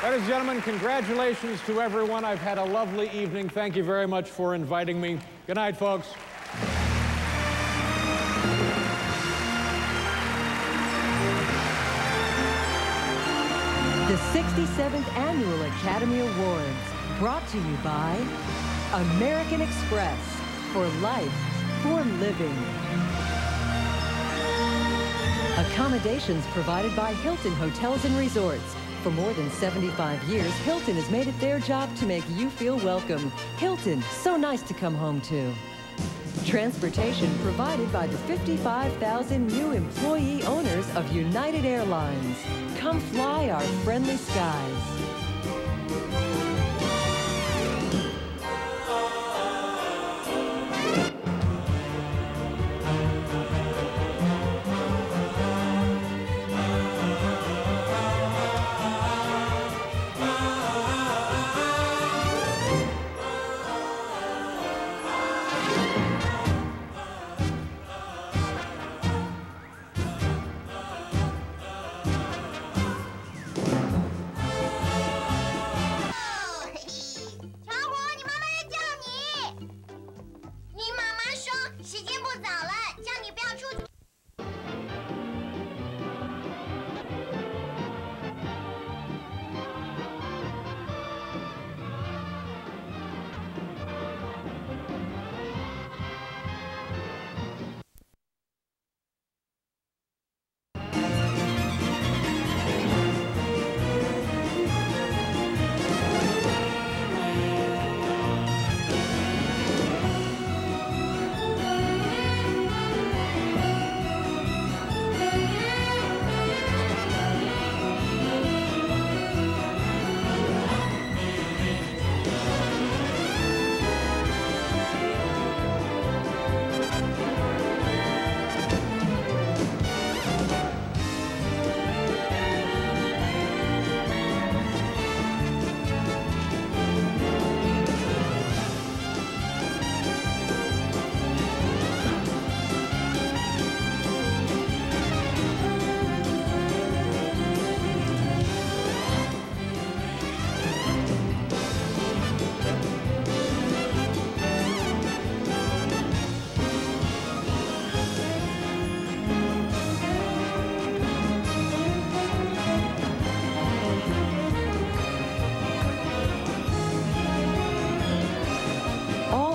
Ladies and gentlemen, congratulations to everyone. I've had a lovely evening. Thank you very much for inviting me. Good night, folks. The 67th Annual Academy Awards, brought to you by American Express, for life, for living. Accommodations provided by Hilton Hotels and Resorts. For more than 75 years, Hilton has made it their job to make you feel welcome. Hilton, so nice to come home to. Transportation provided by the 55,000 new employee owners of United Airlines. Come fly our friendly skies.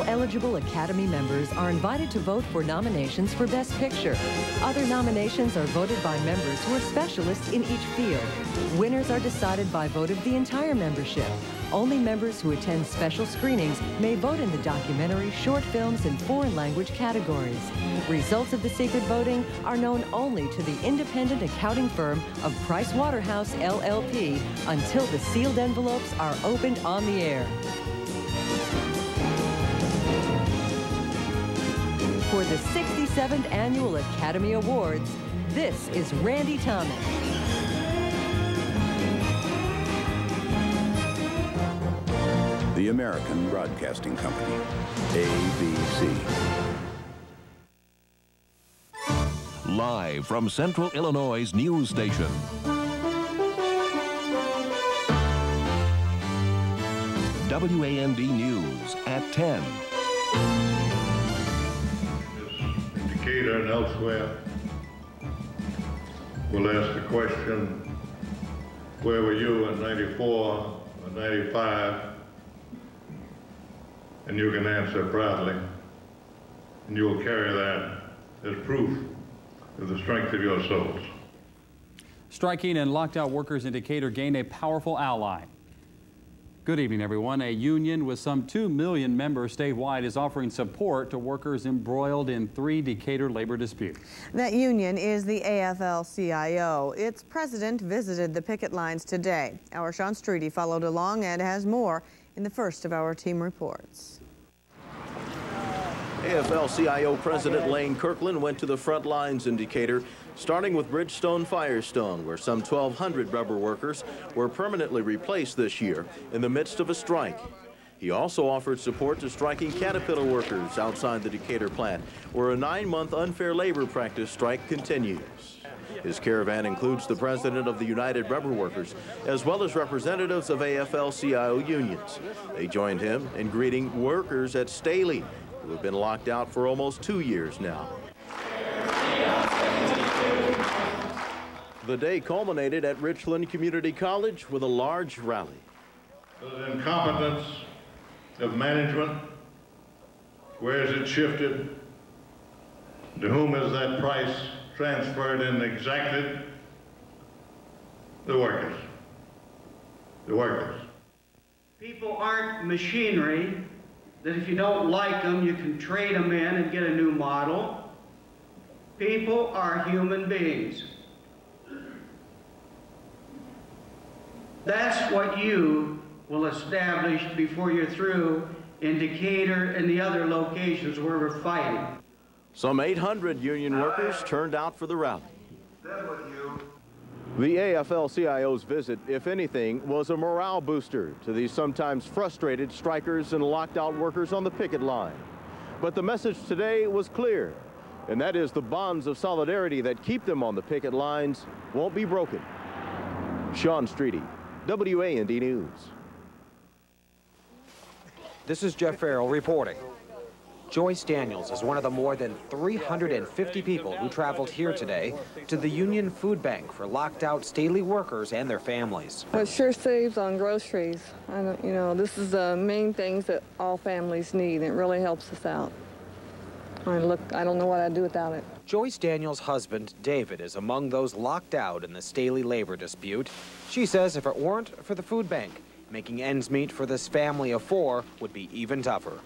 Eligible Academy members are invited to vote for nominations for Best Picture. Other nominations are voted by members who are specialists in each field. Winners are decided by vote of the entire membership. Only members who attend special screenings may vote in the documentary, short films, and foreign language categories. Results of the secret voting are known only to the independent accounting firm of Pricewaterhouse LLP until the sealed envelopes are opened on the air. For the 67th Annual Academy Awards, this is Randy Thomas. The American Broadcasting Company, ABC. Live from Central Illinois' news station. WAND News at 10. And elsewhere, we'll ask the question, where were you in 94 or 95? And you can answer proudly, and you will carry that as proof of the strength of your souls. Striking and locked out workers in Decatur gained a powerful ally. Good evening, everyone. A union with some 2 million members statewide is offering support to workers embroiled in 3 Decatur labor disputes. That union is the AFL-CIO. Its president visited the picket lines today. Our Sean Streety followed along and has more in the first of our team reports. AFL-CIO President Lane Kirkland went to the front lines in Decatur, starting with Bridgestone-Firestone, where some 1,200 rubber workers were permanently replaced this year in the midst of a strike. He also offered support to striking Caterpillar workers outside the Decatur plant, where a 9-month unfair labor practice strike continues. His caravan includes the president of the United Rubber Workers, as well as representatives of AFL-CIO unions. They joined him in greeting workers at Staley, who have been locked out for almost 2 years now. The day culminated at Richland Community College with a large rally. The incompetence of management, where is it shifted? To whom is that price transferred and exacted? The workers. The workers. People aren't machinery that if you don't like them, you can trade them in and get a new model. People are human beings. That's what you will establish before you're through in Decatur and the other locations where we're fighting. Some 800 union workers turned out for the rally. The AFL-CIO's visit, if anything, was a morale booster to these sometimes frustrated strikers and locked-out workers on the picket line. But the message today was clear, and that is the bonds of solidarity that keep them on the picket lines won't be broken. Sean Streety, WAND News. This is Jeff Farrell reporting. Joyce Daniels is one of the more than 350 people who traveled here today to the Union Food Bank for locked-out Staley workers and their families. Well, it sure saves on groceries. You know, this is the main things that all families need. It really helps us out. I don't know what I'd do without it. Joyce Daniels' husband, David, is among those locked out in the Staley labor dispute. She says if it weren't for the food bank, making ends meet for this family of 4 would be even tougher.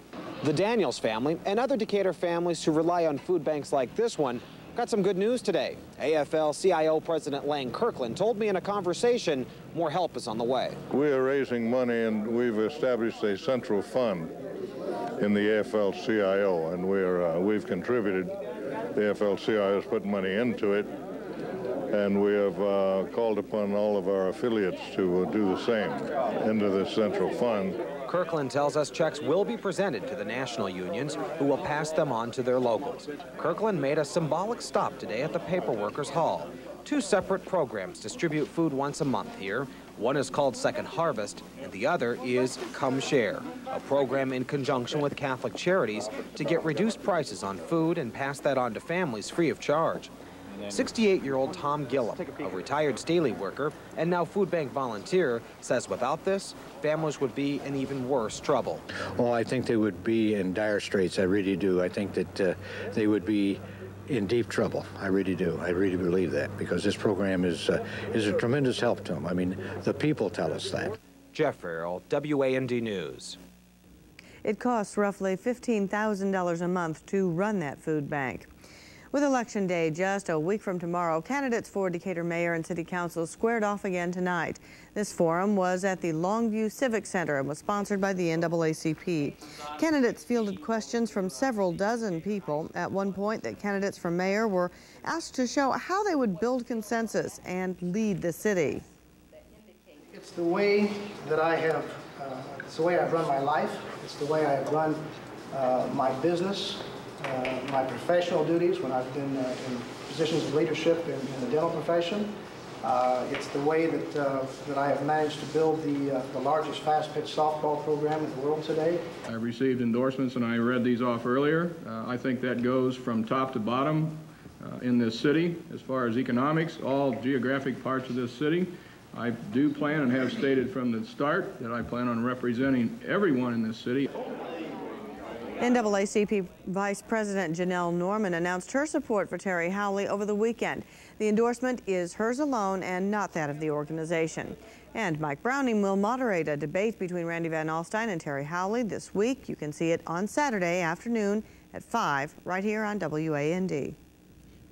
The Daniels family and other Decatur families who rely on food banks like this one got some good news today. AFL-CIO President Lane Kirkland told me in a conversation more help is on the way. We are raising money, and we've established a central fund in the AFL-CIO, and we've contributed. The AFL-CIO has put money into it, and we have called upon all of our affiliates to do the same into this central fund. Kirkland tells us checks will be presented to the national unions, who will pass them on to their locals. Kirkland made a symbolic stop today at the Paperworkers Hall. 2 separate programs distribute food once a month here. One is called Second Harvest, and the other is Come Share, a program in conjunction with Catholic Charities to get reduced prices on food and pass that on to families free of charge. 68-year-old Tom Gillum, a retired Staley worker and now food bank volunteer, says without this, families would be in even worse trouble. Oh, I think they would be in dire straits. I really do. I think that they would be in deep trouble. I really do. I really believe that, because this program is a tremendous help to them. I mean, the people tell us that. Jeff Farrell, WAND News. It costs roughly $15,000 a month to run that food bank. With Election Day just a week from tomorrow, candidates for Decatur Mayor and City Council squared off again tonight. This forum was at the Longview Civic Center and was sponsored by the NAACP. Candidates fielded questions from several dozen people. At one point, the candidates for mayor were asked to show how they would build consensus and lead the city. It's the way that I have, it's the way I've run my life. It's the way I've run my business. My professional duties when I've been in positions of leadership in the dental profession. It's the way that I have managed to build the largest fast-pitch softball program in the world today. I've received endorsements, and I read these off earlier. I think that goes from top to bottom in this city as far as economics, all geographic parts of this city. I do plan and have stated from the start that I plan on representing everyone in this city. NAACP Vice President Janelle Norman announced her support for Terry Howley over the weekend. The endorsement is hers alone and not that of the organization. And Mike Browning will moderate a debate between Randy Van Alstyne and Terry Howley this week. You can see it on Saturday afternoon at 5 right here on WAND.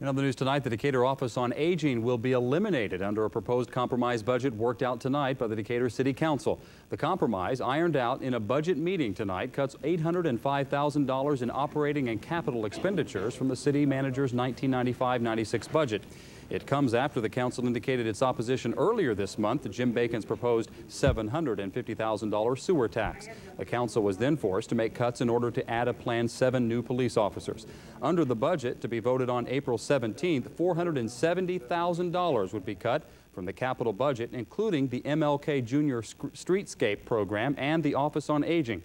In other news tonight, the Decatur Office on Aging will be eliminated under a proposed compromise budget worked out tonight by the Decatur City Council. The compromise, ironed out in a budget meeting tonight, cuts $805,000 in operating and capital expenditures from the city manager's 1995-96 budget. It comes after the council indicated its opposition earlier this month to Jim Bacon's proposed $750,000 sewer tax. The council was then forced to make cuts in order to add a planned 7 new police officers. Under the budget to be voted on April 17th, $470,000 would be cut from the capital budget, including the MLK Junior Streetscape program and the Office on Aging.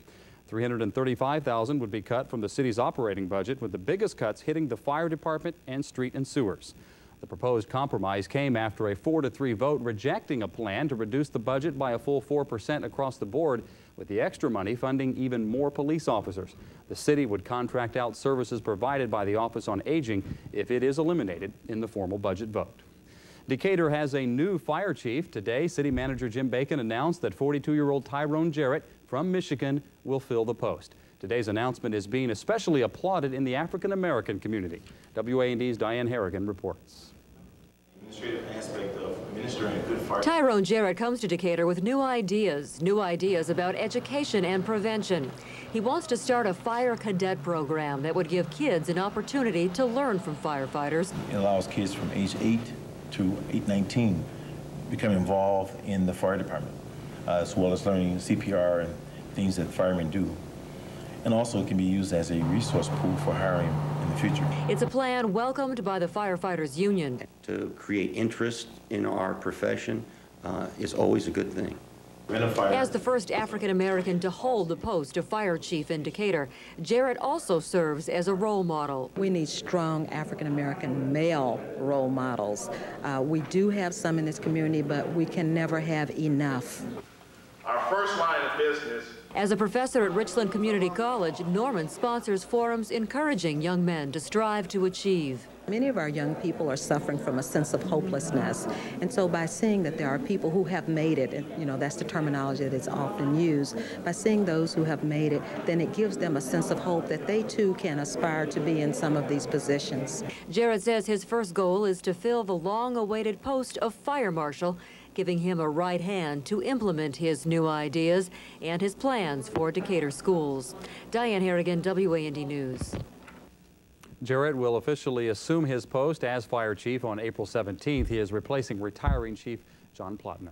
$335,000 would be cut from the city's operating budget, with the biggest cuts hitting the fire department and street and sewers. The proposed compromise came after a 4-3 vote rejecting a plan to reduce the budget by a full 4% across the board, with the extra money funding even more police officers. The city would contract out services provided by the Office on Aging if it is eliminated in the formal budget vote. Decatur has a new fire chief. Today, City Manager Jim Bacon announced that 42-year-old Tyrone Jarrett from Michigan will fill the post. Today's announcement is being especially applauded in the African-American community. WAND's Diane Harrigan reports. Aspect of administering a good fire. Tyrone Jarrett comes to Decatur with new ideas about education and prevention. He wants to start a fire cadet program that would give kids an opportunity to learn from firefighters. It allows kids from age 8 to 19 become involved in the fire department, as well as learning CPR and things that firemen do. And also it can be used as a resource pool for hiring in the future. It's a plan welcomed by the Firefighters Union. To create interest in our profession is always a good thing. As the first African-American to hold the post of fire chief in Decatur, Jarrett also serves as a role model. We need strong African-American male role models. We do have some in this community, but we can never have enough. Our first line of business. As a professor at Richland Community College, Norman sponsors forums encouraging young men to strive to achieve. Many of our young people are suffering from a sense of hopelessness. And so by seeing that there are people who have made it, and you know, that's the terminology that is often used, by seeing those who have made it, then it gives them a sense of hope that they too can aspire to be in some of these positions. Jarrett says his first goal is to fill the long-awaited post of fire marshal, giving him a right hand to implement his new ideas and his plans for Decatur schools. Diane Harrigan, WAND News. Jarrett will officially assume his post as fire chief on April 17th. He is replacing retiring Chief John Plotner.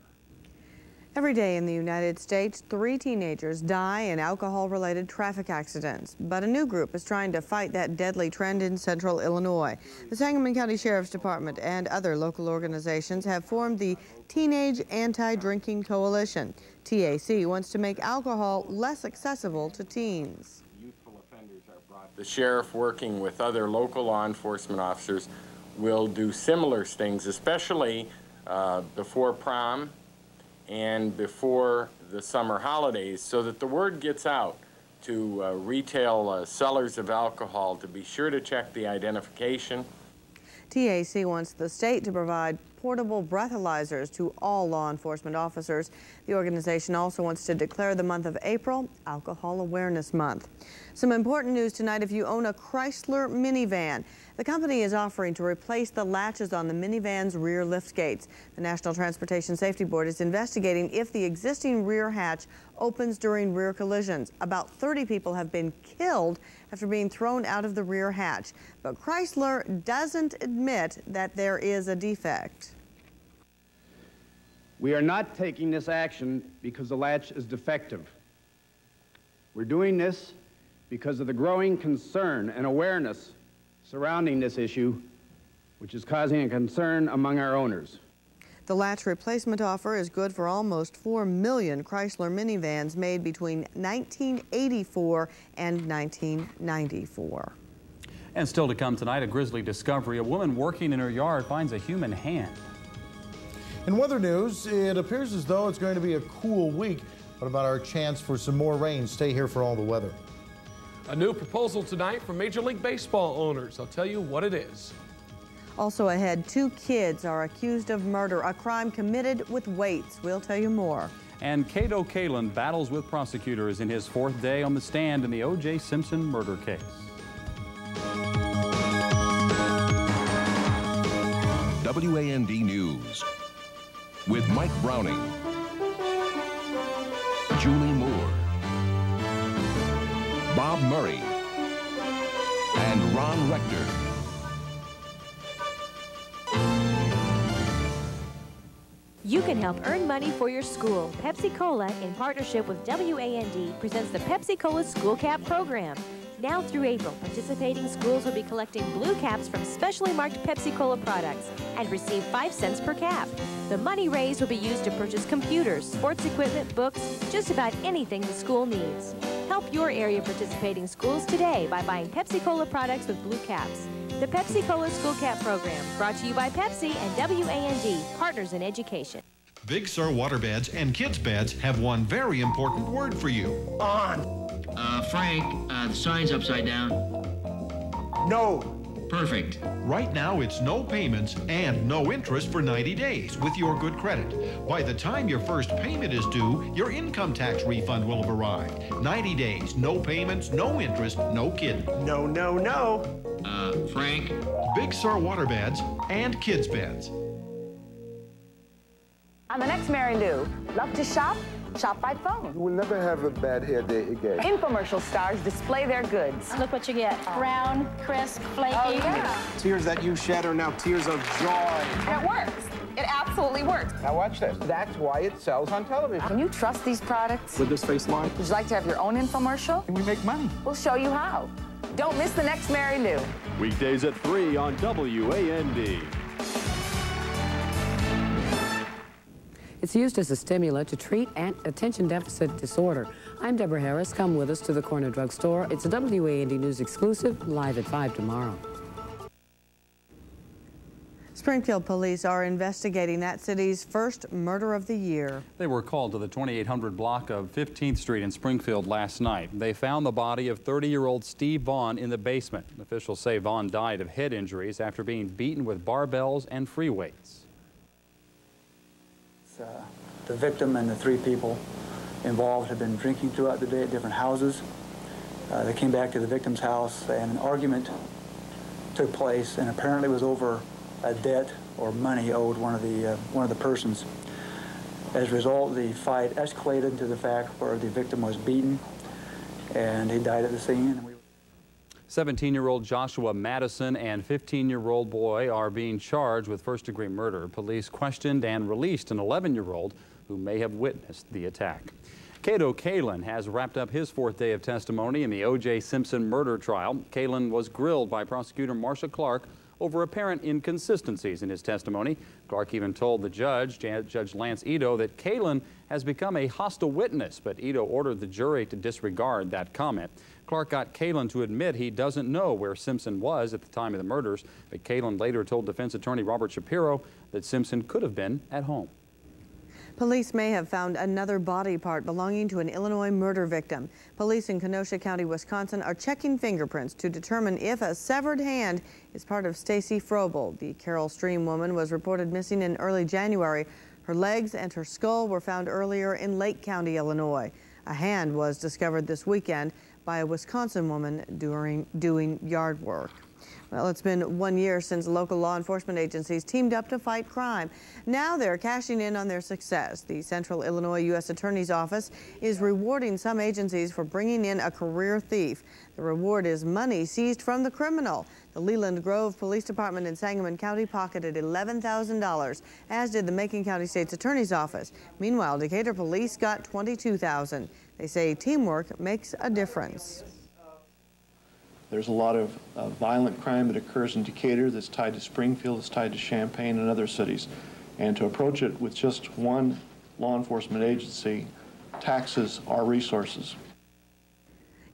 Every day in the United States, 3 teenagers die in alcohol-related traffic accidents. But a new group is trying to fight that deadly trend in central Illinois. The Sangamon County Sheriff's Department and other local organizations have formed the Teenage Anti-Drinking Coalition. TAC wants to make alcohol less accessible to teens. The sheriff, working with other local law enforcement officers, will do similar things, especially before prom and before the summer holidays, so that the word gets out to retail sellers of alcohol to be sure to check the identification. TAC wants the state to provide portable breathalyzers to all law enforcement officers. The organization also wants to declare the month of April Alcohol Awareness Month. Some important news tonight if you own a Chrysler minivan. The company is offering to replace the latches on the minivan's rear liftgates. The National Transportation Safety Board is investigating if the existing rear hatch opens during rear collisions. About 30 people have been killed after being thrown out of the rear hatch. But Chrysler doesn't admit that there is a defect. We are not taking this action because the latch is defective. We're doing this because of the growing concern and awareness surrounding this issue, which is causing a concern among our owners. The latch replacement offer is good for almost 4 million Chrysler minivans made between 1984 and 1994. And still to come tonight, a grisly discovery. A woman working in her yard finds a human hand. In weather news, it appears as though it's going to be a cool week. What about our chance for some more rain? Stay here for all the weather. A new proposal tonight from Major League Baseball owners. I'll tell you what it is. Also ahead, 2 kids are accused of murder, a crime committed with weights. We'll tell you more. And Cato Kalin battles with prosecutors in his 4th day on the stand in the O.J. Simpson murder case. WAND News with Mike Browning, Julie Moore, Bob Murray, and Ron Rector. You can help earn money for your school. Pepsi Cola, in partnership with WAND, presents the Pepsi Cola School Cap Program. Now through April, participating schools will be collecting blue caps from specially marked Pepsi Cola products and receive 5 cents per cap. The money raised will be used to purchase computers, sports equipment, books, just about anything the school needs. Help your area participating schools today by buying Pepsi Cola products with blue caps. The Pepsi Cola School Cap Program, brought to you by Pepsi and WAND, partners in education. Big Sur water beds and kids beds have one very important word for you. On. Frank, the sign's upside down. No. Perfect. Right now, it's no payments and no interest for 90 days with your good credit. By the time your first payment is due, your income tax refund will have arrived. 90 days, no payments, no interest, no kidding. No, no, no. Frank? Big Sur water beds and kids beds. On the next Mary Lou, love to shop? Shop by phone. You will never have a bad hair day again. Infomercial stars display their goods. Look what you get. Brown, crisp, flaky. Oh, yeah. Tears that you shed are now tears of joy. It works. It absolutely works. Now watch this. That's why it sells on television. Can you trust these products? With this face line? Would you like to have your own infomercial? Can we make money? We'll show you how. Don't miss the next Mary Lou. Weekdays at 3 on WAND. It's used as a stimulant to treat attention deficit disorder. I'm Deborah Harris. Come with us to the corner drugstore. It's a WAND News exclusive, live at 5 tomorrow. Springfield police are investigating that city's first murder of the year. They were called to the 2800 block of 15th Street in Springfield last night. They found the body of 30-year-old Steve Vaughn in the basement. Officials say Vaughn died of head injuries after being beaten with barbells and free weights. The victim and the 3 people involved had been drinking throughout the day at different houses. They came back to the victim's house and an argument took place, and apparently it was over a debt or money owed one of the persons. As a result, the fight escalated to the fact where the victim was beaten and he died at the scene. 17-year-old Joshua Madison and 15-year-old boy are being charged with first-degree murder. Police questioned and released an 11-year-old who may have witnessed the attack. Cato Kalin has wrapped up his 4th day of testimony in the O.J. Simpson murder trial. Kalin was grilled by prosecutor Marcia Clark over apparent inconsistencies in his testimony. Clark even told the judge, Judge Lance Ito, that Kalin has become a hostile witness, but Ito ordered the jury to disregard that comment. Clark got Kalin to admit he doesn't know where Simpson was at the time of the murders, but Kalin later told defense attorney Robert Shapiro that Simpson could have been at home. Police may have found another body part belonging to an Illinois murder victim. Police in Kenosha County, Wisconsin are checking fingerprints to determine if a severed hand is part of Stacy Frobel. The Carroll Stream woman was reported missing in early January. Her legs and her skull were found earlier in Lake County, Illinois. A hand was discovered this weekend by a Wisconsin woman doing yard work. Well, it's been 1 year since local law enforcement agencies teamed up to fight crime. Now they're cashing in on their success. The Central Illinois U.S. Attorney's Office is rewarding some agencies for bringing in a career thief. The reward is money seized from the criminal. The Leland Grove Police Department in Sangamon County pocketed $11,000, as did the Macon County State's Attorney's Office. Meanwhile, Decatur Police got $22,000. They say teamwork makes a difference. There's a lot of violent crime that occurs in Decatur that's tied to Springfield, that's tied to Champaign and other cities. And to approach it with just one law enforcement agency taxes our resources.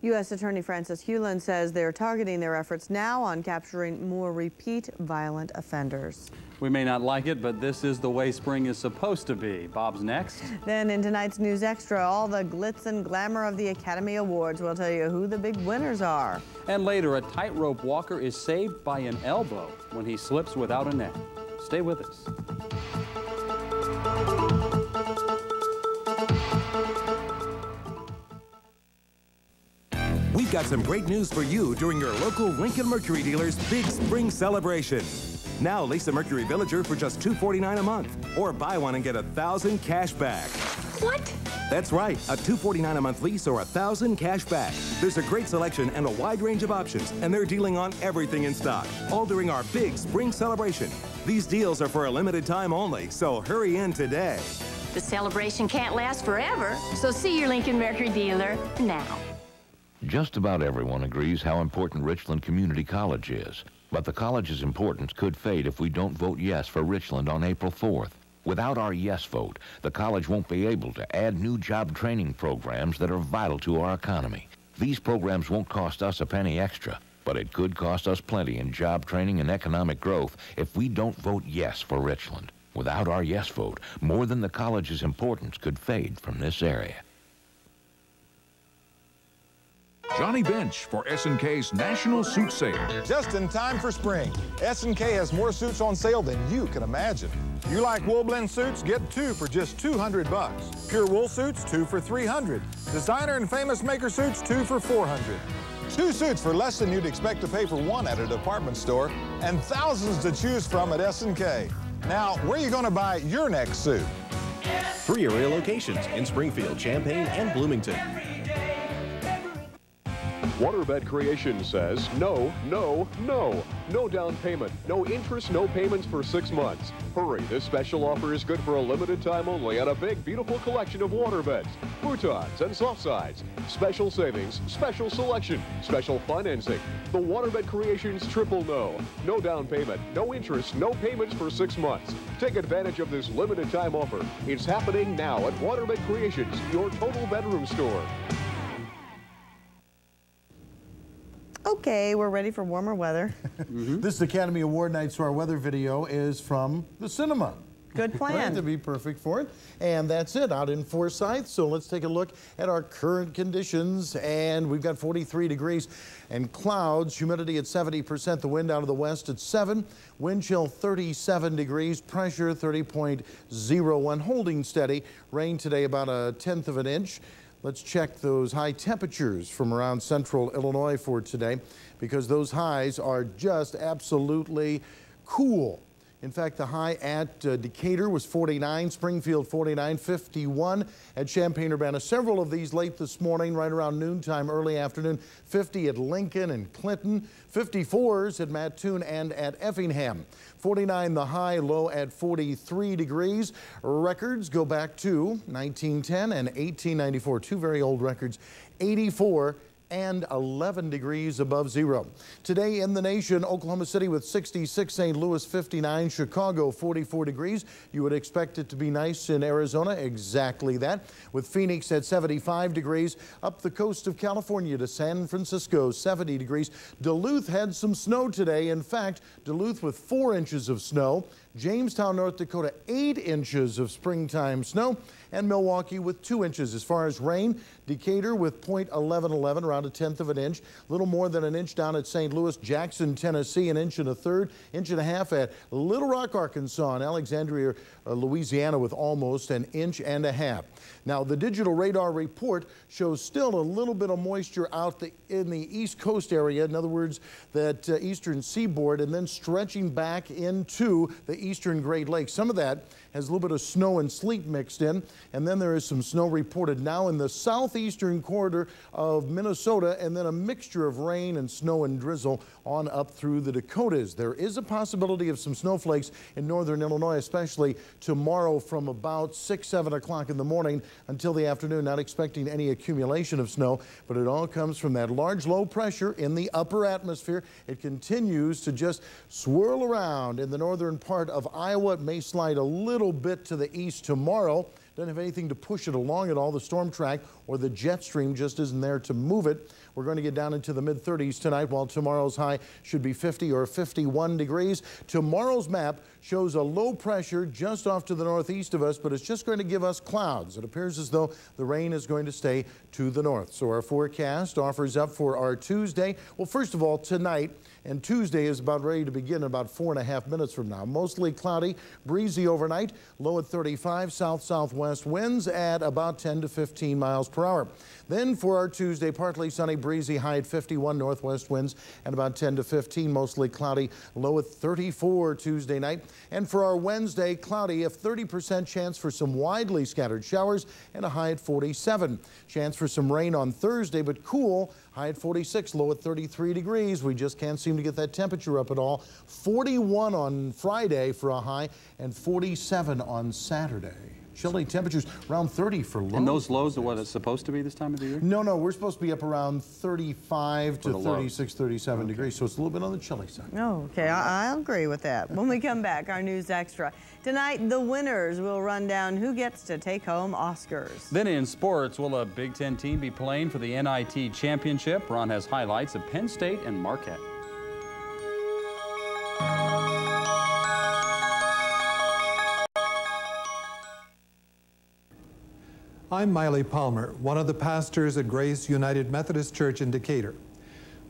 U.S. Attorney Francis Hewlin says they're targeting their efforts now on capturing more repeat violent offenders. We may not like it, but this is the way spring is supposed to be. Bob's next. Then in tonight's News Extra, all the glitz and glamour of the Academy Awards. We'll tell you who the big winners are. And later, a tightrope walker is saved by an elbow when he slips without a net. Stay with us. We've got some great news for you during your local Lincoln Mercury dealer's big spring celebration. Now lease a Mercury Villager for just $249 a month, or buy one and get $1,000 cash back. What? That's right, a $249 a month lease or $1,000 cash back. There's a great selection and a wide range of options, and they're dealing on everything in stock, all during our big spring celebration. These deals are for a limited time only, so hurry in today. The celebration can't last forever, so see your Lincoln Mercury dealer now. Just about everyone agrees how important Richland Community College is. But the college's importance could fade if we don't vote yes for Richland on April 4th. Without our yes vote, the college won't be able to add new job training programs that are vital to our economy. These programs won't cost us a penny extra, but it could cost us plenty in job training and economic growth if we don't vote yes for Richland. Without our yes vote, more than the college's importance could fade from this area. Johnny Bench for S&K's National Suit Sale. Just in time for spring, S&K has more suits on sale than you can imagine. You like wool blend suits? Get 2 for just $200. Pure wool suits, 2 for $300. Designer and famous maker suits, 2 for $400. 2 suits for less than you'd expect to pay for one at a department store, and thousands to choose from at S&K. Now, where are you going to buy your next suit? 3 area locations in Springfield, Champaign, and Bloomington. Waterbed Creation says no, no, no. No down payment, no interest, no payments for 6 months. Hurry, this special offer is good for a limited time only on a big, beautiful collection of waterbeds, futons, and soft sides. Special savings, special selection, special financing. The Waterbed Creations triple no. No down payment, no interest, no payments for 6 months. Take advantage of this limited time offer. It's happening now at Waterbed Creations, your total bedroom store. Okay, we're ready for warmer weather. This is Academy Award night, so our weather video is from the cinema. Good plan. Right, to be perfect for it. And that's it, out in Forsyth. So let's take a look at our current conditions. And we've got 43 degrees and clouds, humidity at 70%, the wind out of the west at 7, wind chill 37 degrees, pressure 30.01, holding steady. Rain today about 1/10 of an inch. Let's check those high temperatures from around central Illinois for today, because those highs are just absolutely cool. In fact, the high at Decatur was 49, Springfield 49, 51 at Champaign-Urbana. Several of these late this morning, right around noontime, early afternoon. 50 at Lincoln and Clinton. 54s at Mattoon and at Effingham. 49 the high, low at 43 degrees. Records go back to 1910 and 1894, 2 very old records. 84 and 11 degrees above zero. Today in the nation, Oklahoma City with 66, St. Louis 59, Chicago 44 degrees. You would expect it to be nice in Arizona, exactly that, with Phoenix at 75 degrees. Up the coast of California to San Francisco, 70 degrees. Duluth had some snow today. In fact, Duluth with 4 inches of snow. Jamestown, North Dakota, 8 inches of springtime snow, and Milwaukee with 2 inches. As far as rain, Decatur with .1111, around 1/10 of an inch, a little more than an inch down at St. Louis. Jackson, Tennessee, 1 1/3 inch, at Little Rock, Arkansas, and Alexandria, Louisiana, with almost 1.5 inches. Now, the digital radar report shows still a little bit of moisture out in the East Coast area, in other words, that eastern seaboard, and then stretching back into the eastern Great Lakes. Some of that has a little bit of snow and sleet mixed in, and then there is some snow reported now in the southeastern corridor of Minnesota, and then a mixture of rain and snow and drizzle on up through the Dakotas. There is a possibility of some snowflakes in northern Illinois, especially tomorrow from about 6, 7 o'clock in the morning until the afternoon. Not expecting any accumulation of snow, but it all comes from that large low pressure in the upper atmosphere. It continues to just swirl around in the northern part of Iowa. It may slide a little bit to the east tomorrow. Doesn't have anything to push it along at all. The storm track or the jet stream just isn't there to move it. We're going to get down into the mid-30s tonight, while tomorrow's high should be 50 or 51 degrees. Tomorrow's map shows a low pressure just off to the northeast of us, but it's just going to give us clouds. It appears as though the rain is going to stay to the north. So our forecast offers up for our Tuesday. Well, first of all, tonight, and Tuesday is about ready to begin in about 4.5 minutes from now. Mostly cloudy, breezy overnight, low at 35, south-southwest winds at about 10 to 15 miles per hour. Then for our Tuesday, partly sunny, breezy, high at 51, northwest winds at about 10 to 15, mostly cloudy, low at 34 Tuesday night. And for our Wednesday, cloudy, a 30% chance for some widely scattered showers and a high at 47. Chance for some rain on Thursday, but cool, High at 46, low at 33 degrees. We just can't seem to get that temperature up at all. 41 on Friday for a high and 47 on Saturday. Chilly temperatures around 30 for lows. And those lows are what it's supposed to be this time of the year? No, we're supposed to be up around 35 to 36, 37 degrees, so it's a little bit on the chilly side. Oh, okay, I'll agree with that. When we come back, our News Extra. Tonight, the winners will run down who gets to take home Oscars. Then in sports, will a Big Ten team be playing for the NIT Championship? Ron has highlights of Penn State and Marquette. I'm Miley Palmer, one of the pastors at Grace United Methodist Church in Decatur.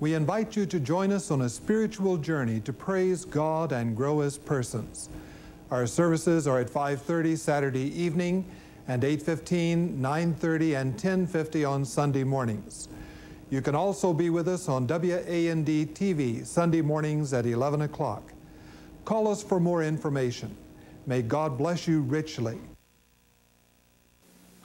We invite you to join us on a spiritual journey to praise God and grow as persons. Our services are at 5:30 Saturday evening and 8:15, 9:30, and 10:50 on Sunday mornings. You can also be with us on WAND TV Sunday mornings at 11 o'clock. Call us for more information. May God bless you richly.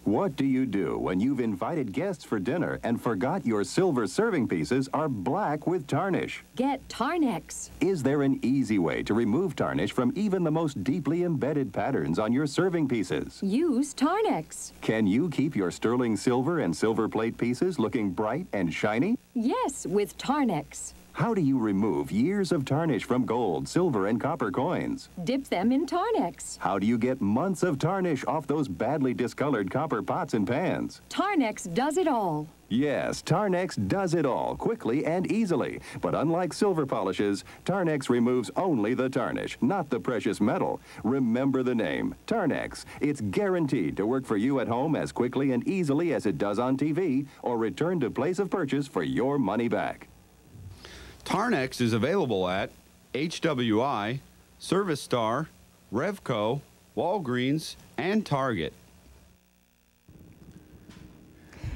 What do you do when you've invited guests for dinner and forgot your silver serving pieces are black with tarnish? Get Tarnex. Is there an easy way to remove tarnish from even the most deeply embedded patterns on your serving pieces? Use Tarnex. Can you keep your sterling silver and silver plate pieces looking bright and shiny? Yes, with Tarnex. How do you remove years of tarnish from gold, silver, and copper coins? Dip them in Tarnex. How do you get months of tarnish off those badly discolored copper pots and pans? Tarnex does it all. Yes, Tarnex does it all quickly and easily. But unlike silver polishes, Tarnex removes only the tarnish, not the precious metal. Remember the name, Tarnex. It's guaranteed to work for you at home as quickly and easily as it does on TV, or return to place of purchase for your money back. Tarnex is available at HWI, Service Star, Revco, Walgreens, and Target.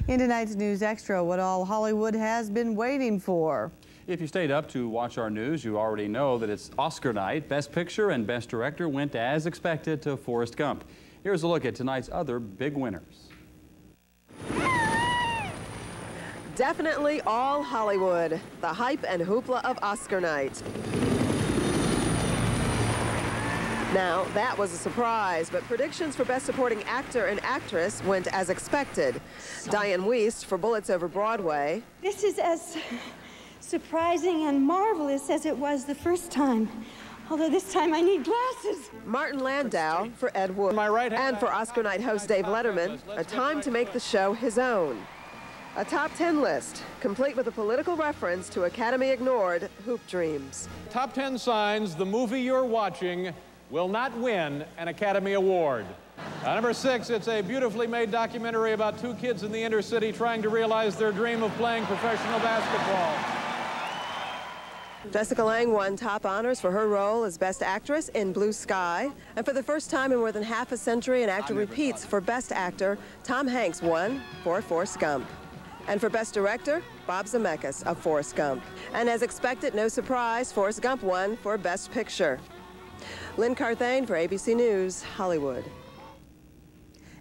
In tonight's News Extra, what all Hollywood has been waiting for. If you stayed up to watch our news, you already know that it's Oscar night. Best Picture and Best Director went as expected to Forrest Gump. Here's a look at tonight's other big winners. Definitely all Hollywood, the hype and hoopla of Oscar night. Now, that was a surprise, but predictions for Best Supporting Actor and Actress went as expected. Diane Wiest for Bullets Over Broadway. This is as surprising and marvelous as it was the first time. Although this time I need glasses. Martin Landau for Ed Wood. And for Oscar night host Dave Letterman, a time to make the show his own. A top 10 list, complete with a political reference to Academy-ignored Hoop Dreams. Top 10 signs the movie you're watching will not win an Academy Award. Number 6, it's a beautifully made documentary about two kids in the inner city trying to realize their dream of playing professional basketball. Jessica Lange won top honors for her role as Best Actress in Blue Sky. And for the first time in more than half a century, an actor repeats for Best Actor. Tom Hanks won for Forrest Gump. And for Best Director, Bob Zemeckis of Forrest Gump. And as expected, no surprise, Forrest Gump won for Best Picture. Lynn Carthane for ABC News, Hollywood.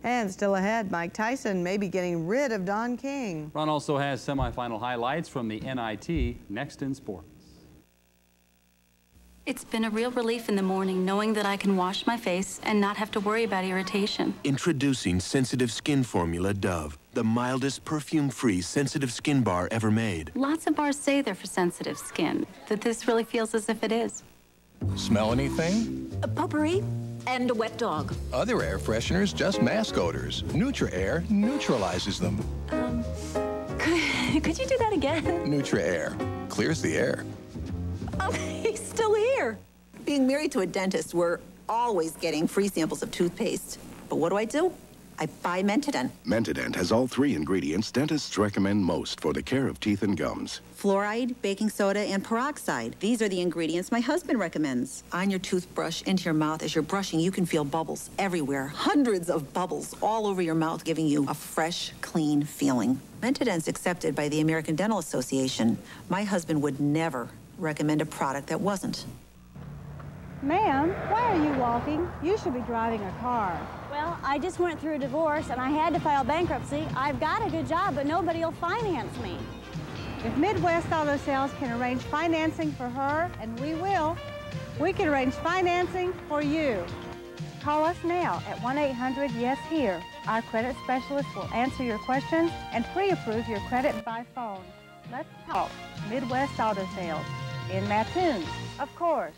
And still ahead, Mike Tyson may be getting rid of Don King. Ron also has semifinal highlights from the NIT next in sports. It's been a real relief in the morning knowing that I can wash my face and not have to worry about irritation. Introducing Sensitive Skin Formula Dove, the mildest perfume-free sensitive skin bar ever made. Lots of bars say they're for sensitive skin, that this really feels as if it is. Smell anything? A potpourri and a wet dog. Other air fresheners, just mask odors. Nutra-Air neutralizes them. Could you do that again? Nutra-Air clears the air. Oh, he's still here. Being married to a dentist, we're always getting free samples of toothpaste. But what do? I buy Mentadent. Mentadent has all 3 ingredients dentists recommend most for the care of teeth and gums. Fluoride, baking soda, and peroxide. These are the ingredients my husband recommends. On your toothbrush, into your mouth, as you're brushing, you can feel bubbles everywhere. Hundreds of bubbles all over your mouth, giving you a fresh, clean feeling. Mentadent's accepted by the American Dental Association. My husband would never recommend a product that wasn't. Ma'am, why are you walking? You should be driving a car. Well, I just went through a divorce and I had to file bankruptcy. I've got a good job, but nobody will finance me. If Midwest Auto Sales can arrange financing for her, and we will, we can arrange financing for you. Call us now at 1-800-YES-HERE. Our credit specialist will answer your questions and pre-approve your credit by phone. Let's talk Midwest Auto Sales. In Mattoon, of course.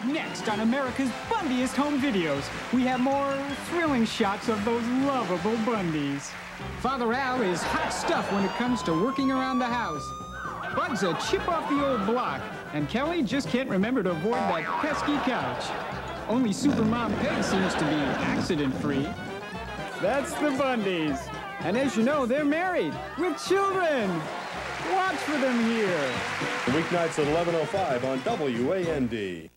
Next on America's Bundiest Home Videos, we have more thrilling shots of those lovable Bundys. Father Al is hot stuff when it comes to working around the house. Bud's a chip off the old block, and Kelly just can't remember to avoid that pesky couch. Only Supermom Peg seems to be accident-free. That's the Bundys. And as you know, they're married with children. Watch for them here. Weeknights at 11:05 on WAND.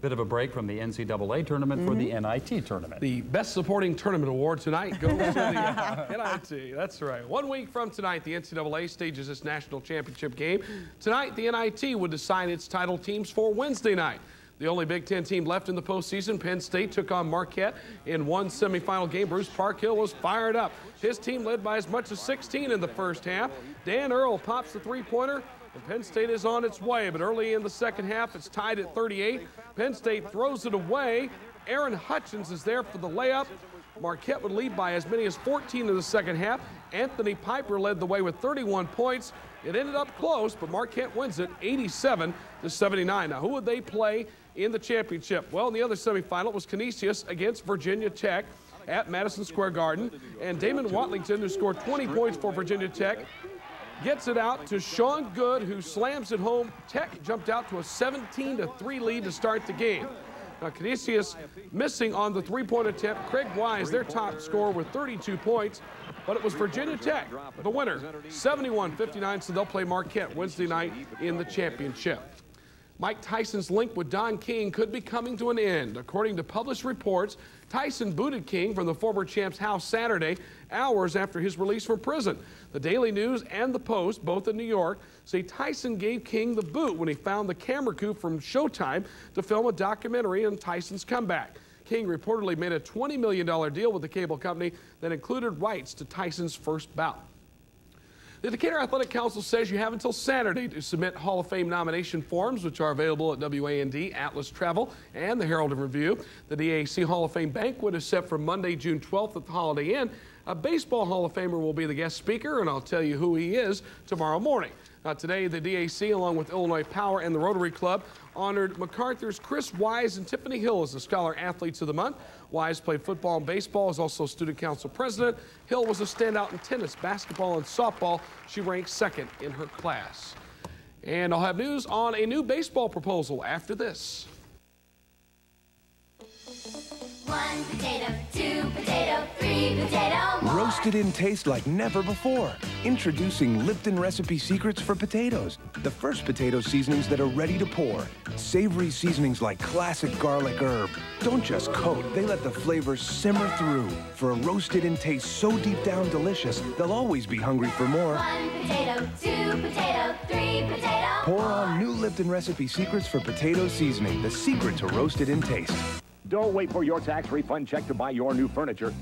Bit of a break from the NCAA tournament for the NIT tournament. The Best Supporting Tournament Award tonight goes to the NIT. That's right. 1 week from tonight, the NCAA stages its national championship game. Tonight, the NIT would decide its title teams for Wednesday night. The only Big Ten team left in the postseason, Penn State, took on Marquette in one semifinal game. Bruce Parkhill was fired up. His team led by as much as 16 in the first half. Dan Earl pops the three-pointer, and Penn State is on its way. But early in the second half, it's tied at 38. Penn State throws it away. Aaron Hutchins is there for the layup. Marquette would lead by as many as 14 in the second half. Anthony Piper led the way with 31 points. It ended up close, but Marquette wins it 87-79. Now, who would they play in the championship? Well, in the other semifinal, it was Canisius against Virginia Tech at Madison Square Garden. And Damon Watlington, who scored 20 points for Virginia Tech, gets it out to Sean Good, who slams it home. Tech jumped out to a 17-3 lead to start the game. Now, Canisius missing on the three-point attempt. Craig Wise, their top scorer, with 32 points. But it was Virginia Tech, the winner, 71-59, so they'll play Marquette Wednesday night in the championship. Mike Tyson's link with Don King could be coming to an end. According to published reports, Tyson booted King from the former champ's house Saturday, hours after his release from prison. The Daily News and the Post, both in New York, say Tyson gave King the boot when he found the camera crew from Showtime to film a documentary on Tyson's comeback. King reportedly made a $20 million deal with the cable company that included rights to Tyson's first bout. The Decatur Athletic Council says you have until Saturday to submit Hall of Fame nomination forms, which are available at WAND, Atlas Travel, and the Herald and Review. The DAC Hall of Fame banquet is set for Monday, June 12th at the Holiday Inn. A baseball Hall of Famer will be the guest speaker, and I'll tell you who he is tomorrow morning. Today, the DAC, along with Illinois Power and the Rotary Club, honored MacArthur's Chris Wise and Tiffany Hill as the Scholar Athletes of the Month. Wise played football and baseball, is also student council president. Hill was a standout in tennis, basketball, and softball. She ranked second in her class. And I'll have news on a new baseball proposal after this. 1 potato, 2 potato, 3 potato more. Roasted in taste like never before. Introducing Lipton Recipe Secrets for Potatoes. The first potato seasonings that are ready to pour. Savory seasonings like classic garlic herb. Don't just coat, they let the flavors simmer through. For a roasted in taste so deep down delicious, they'll always be hungry for more. 1 potato, 2 potato, 3 potato. Pour on new Lipton Recipe Secrets for Potato Seasoning. The secret to roasted in taste. Don't wait for your tax refund check to buy your new furniture.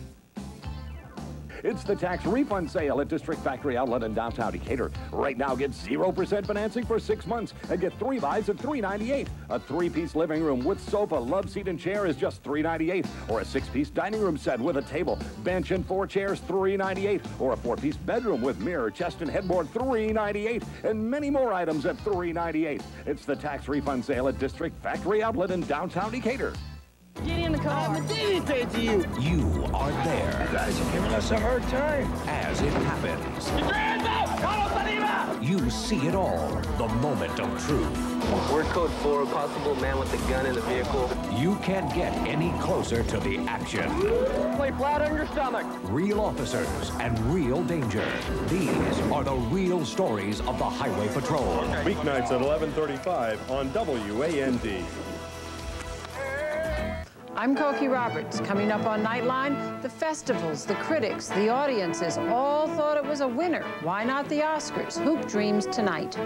It's the tax refund sale at District Factory Outlet in downtown Decatur. Right now, get 0% financing for 6 months and get 3 buys at $398. A 3-piece living room with sofa, love seat, and chair is just $398. Or a 6-piece dining room set with a table, bench, and 4 chairs, $398. Or a 4-piece bedroom with mirror, chest, and headboard, $398. And many more items at $398. It's the tax refund sale at District Factory Outlet in downtown Decatur. Get in the car. I'm a dignity paid to you. You are there. You guys are giving us a hard time. As it happens. Get your hands up! You see it all. The moment of truth. Word code 4, possible man with a gun in the vehicle. You can't get any closer to the action. Lay flat on your stomach. Real officers and real danger. These are the real stories of the Highway Patrol. Weeknights at 11:35 on WAND. I'm Cokie Roberts. Coming up on Nightline, the festivals, the critics, the audiences all thought it was a winner. Why not the Oscars? Hoop Dreams tonight.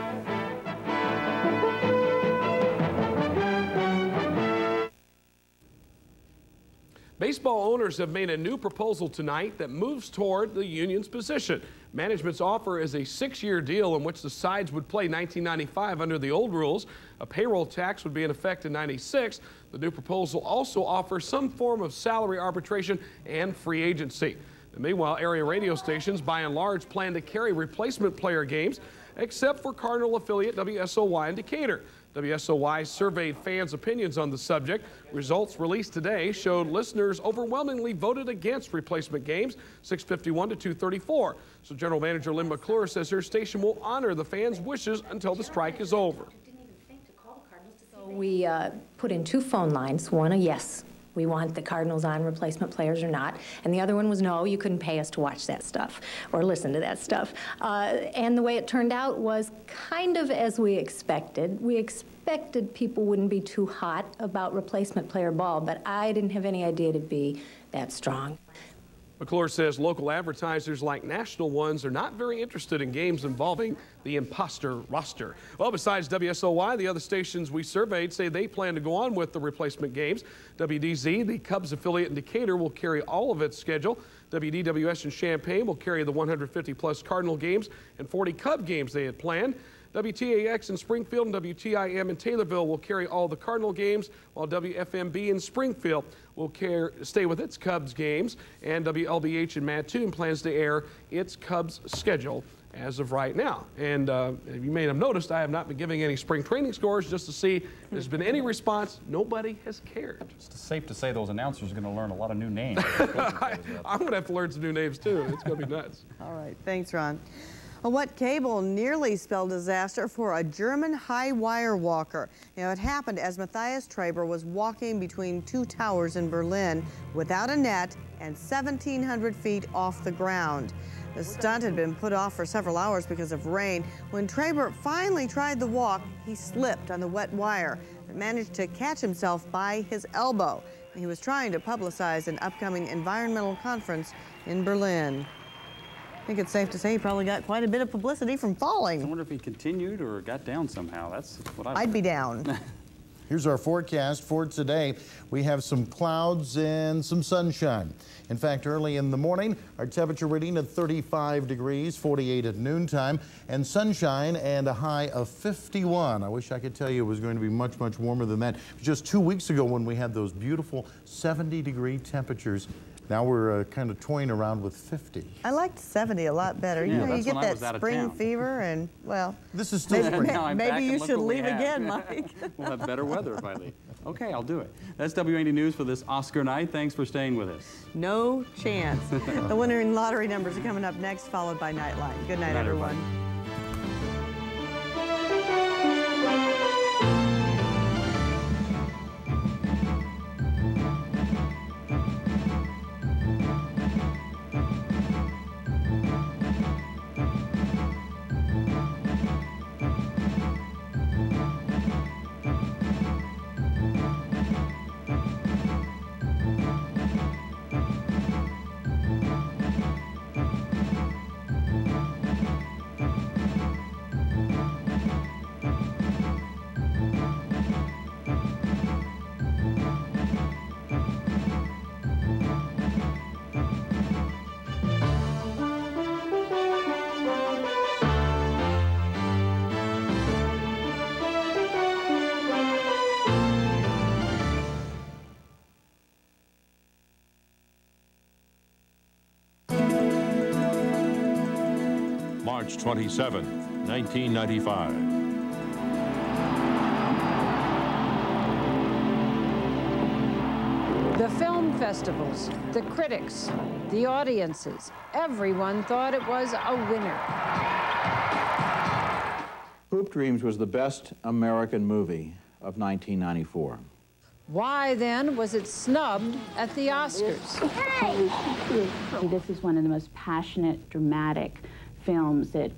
Baseball owners have made a new proposal tonight that moves toward the union's position. Management's offer is a 6-year deal in which the sides would play 1995 under the old rules. A payroll tax would be in effect in 96. The new proposal also offers some form of salary arbitration and free agency. Meanwhile, area radio stations, by and large, plan to carry replacement player games, except for Cardinal affiliate WSOY in Decatur. WSOY surveyed fans' opinions on the subject. Results released today showed listeners overwhelmingly voted against replacement games, 651 to 234. So General Manager Lynn McClure says her station will honor the fans' wishes until the strike is over. We put in 2 phone lines, one a yes, we want the Cardinals on replacement players or not, and the other one was no, you couldn't pay us to watch that stuff or listen to that stuff. And the way it turned out was kind of as we expected. We expected people wouldn't be too hot about replacement player ball, but I didn't have any idea it'd be that strong. McClure says local advertisers like national ones are not very interested in games involving the imposter roster. Well, besides WSOY, the other stations we surveyed say they plan to go on with the replacement games. WDZ, the Cubs affiliate in Decatur, will carry all of its schedule. WDWS in Champaign will carry the 150-plus Cardinal games and 40 Cub games they had planned. WTAX in Springfield and WTIM in Taylorville will carry all the Cardinal games, while WFMB in Springfield will stay with its Cubs games, and WLBH in Mattoon plans to air its Cubs schedule as of right now. And you may have noticed I have not been giving any spring training scores just to see if there's been any response. Nobody has cared. It's safe to say those announcers are going to learn a lot of new names. I'm going to have to learn some new names too. It's going to be nuts. All right, thanks, Ron. What cable nearly spelled disaster for a German high-wire walker. You know, it happened as Matthias Traber was walking between 2 towers in Berlin without a net and 1,700 feet off the ground. The stunt had been put off for several hours because of rain. When Traber finally tried the walk, he slipped on the wet wire but managed to catch himself by his elbow. He was trying to publicize an upcoming environmental conference in Berlin. I think it's safe to say he probably got quite a bit of publicity from falling. I wonder if he continued or got down somehow. That's what I'd be down. Here's our forecast for today. We have some clouds and some sunshine. In fact, early in the morning, our temperature reading at 35 degrees, 48 at noontime, and sunshine and a high of 51. I wish I could tell you it was going to be much, much warmer than that. Just 2 weeks ago when we had those beautiful 70-degree temperatures. Now we're kind of toying around with 50. I liked 70 a lot better. Yeah, you know, you get that spring town. fever and, well, this is still spring. Maybe you should leave again, Mike. We'll have better weather if I leave. Okay, I'll do it. That's WAND News for this Oscar night. Thanks for staying with us. No chance. The winner and lottery numbers are coming up next, followed by Nightline. Good night, everyone. March 27, 1995. The film festivals, the critics, the audiences, everyone thought it was a winner. Hoop Dreams was the best American movie of 1994. Why, then, was it snubbed at the Oscars? This is one of the most passionate, dramatic films that